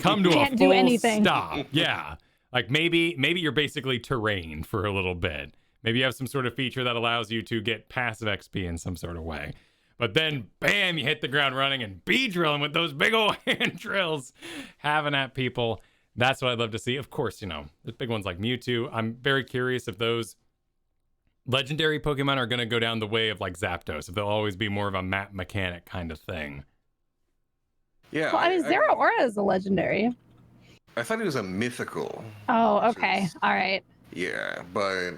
come to Can't a do full anything. stop. Yeah. Like maybe you're basically terrain for a little bit. Maybe you have some sort of feature that allows you to get passive XP in some sort of way. But then, bam, you hit the ground running and Beedrilling with those big old hand drills, having at people. That's what I'd love to see. Of course, the big ones like Mewtwo. I'm very curious if those legendary Pokemon are going to go down the way of like Zapdos, if they'll always be more of a map mechanic kind of thing. Yeah. Well, I mean, Zeraora is a legendary. I thought he was a mythical. Oh, okay. All right. Yeah, but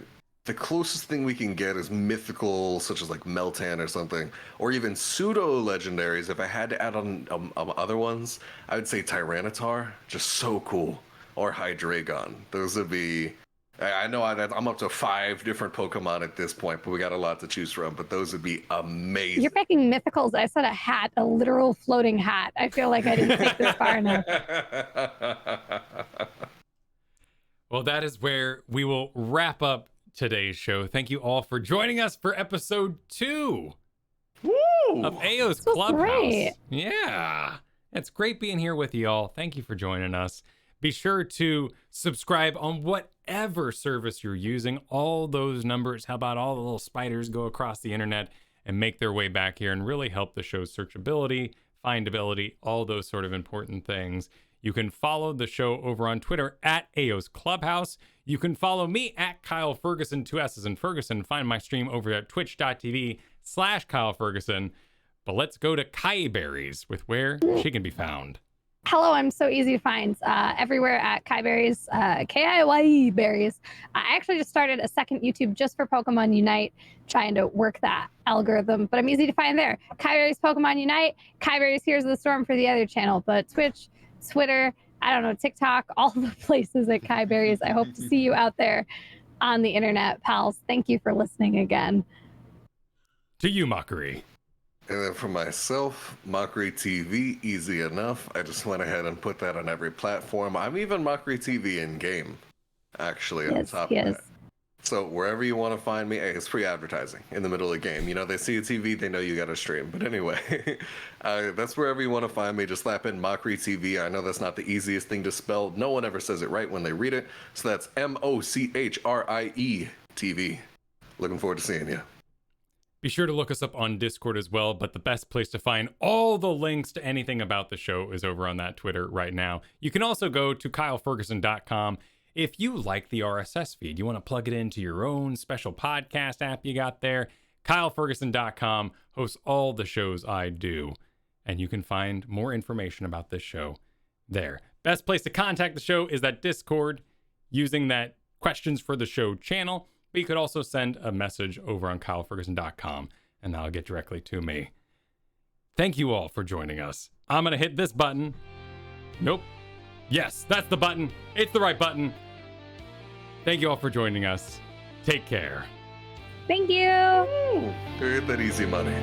the closest thing we can get is mythical, such as like Meltan or something, or even pseudo legendaries. If I had to add on other ones, I would say Tyranitar, just so cool, or Hydreigon. Those would be. I know I'm up to 5 different Pokemon at this point, but we got a lot to choose from. But those would be amazing. You're picking mythicals. I said a hat, a literal floating hat. I feel like I didn't take this far enough. Well, that is where we will wrap up today's show. Thank you all for joining us for episode 2 of Aeos Clubhouse. Great. Yeah, it's great being here with you all. Thank you for joining us. Be sure to subscribe on whatever service you're using. All those numbers, how about all the little spiders go across the internet and make their way back here and really help the show's searchability, findability, all those sort of important things. You can follow the show over on Twitter at Aeos Clubhouse. You can follow me at Kyle Fergusson, 2 S's in Fergusson. Find my stream over at twitch.tv/Kyle Fergusson. But let's go to Kiyeberries with where she can be found. Hello, I'm so easy to find. Everywhere at Kiyeberries, Kiye berries. I actually just started a second YouTube just for Pokemon Unite, trying to work that algorithm, but I'm easy to find there. Kiyeberries Pokemon Unite, Kiyeberries Here's the Storm for the other channel, but Twitch, Twitter, I don't know, TikTok, all the places at Kiyeberries. I hope to see you out there on the internet, pals. Thank you for listening again. To you, Mochrie. And then for myself, Mochrie TV, easy enough. I just went ahead and put that on every platform. I'm even Mochrie TV in game, actually, on top of that. So wherever you want to find me, hey, it's free advertising in the middle of the game. They see a TV, they know you got a stream. But anyway, that's wherever you want to find me. Just slap in Mochrie TV. I know that's not the easiest thing to spell. No one ever says it right when they read it. So that's Mochrie TV. Looking forward to seeing you. Be sure to look us up on Discord as well, but the best place to find all the links to anything about the show is over on that Twitter right now. You can also go to kylefergusson.com. If you like the RSS feed, you want to plug it into your own special podcast app you got there, kylefergusson.com hosts all the shows I do, and you can find more information about this show there. Best place to contact the show is that Discord using that questions for the show channel. But you could also send a message over on kylefergusson.com, and that'll get directly to me. Thank you all for joining us. I'm going to hit this button. Nope. Yes, that's the button. It's the right button. Thank you all for joining us. Take care. Thank you. Hit that easy money.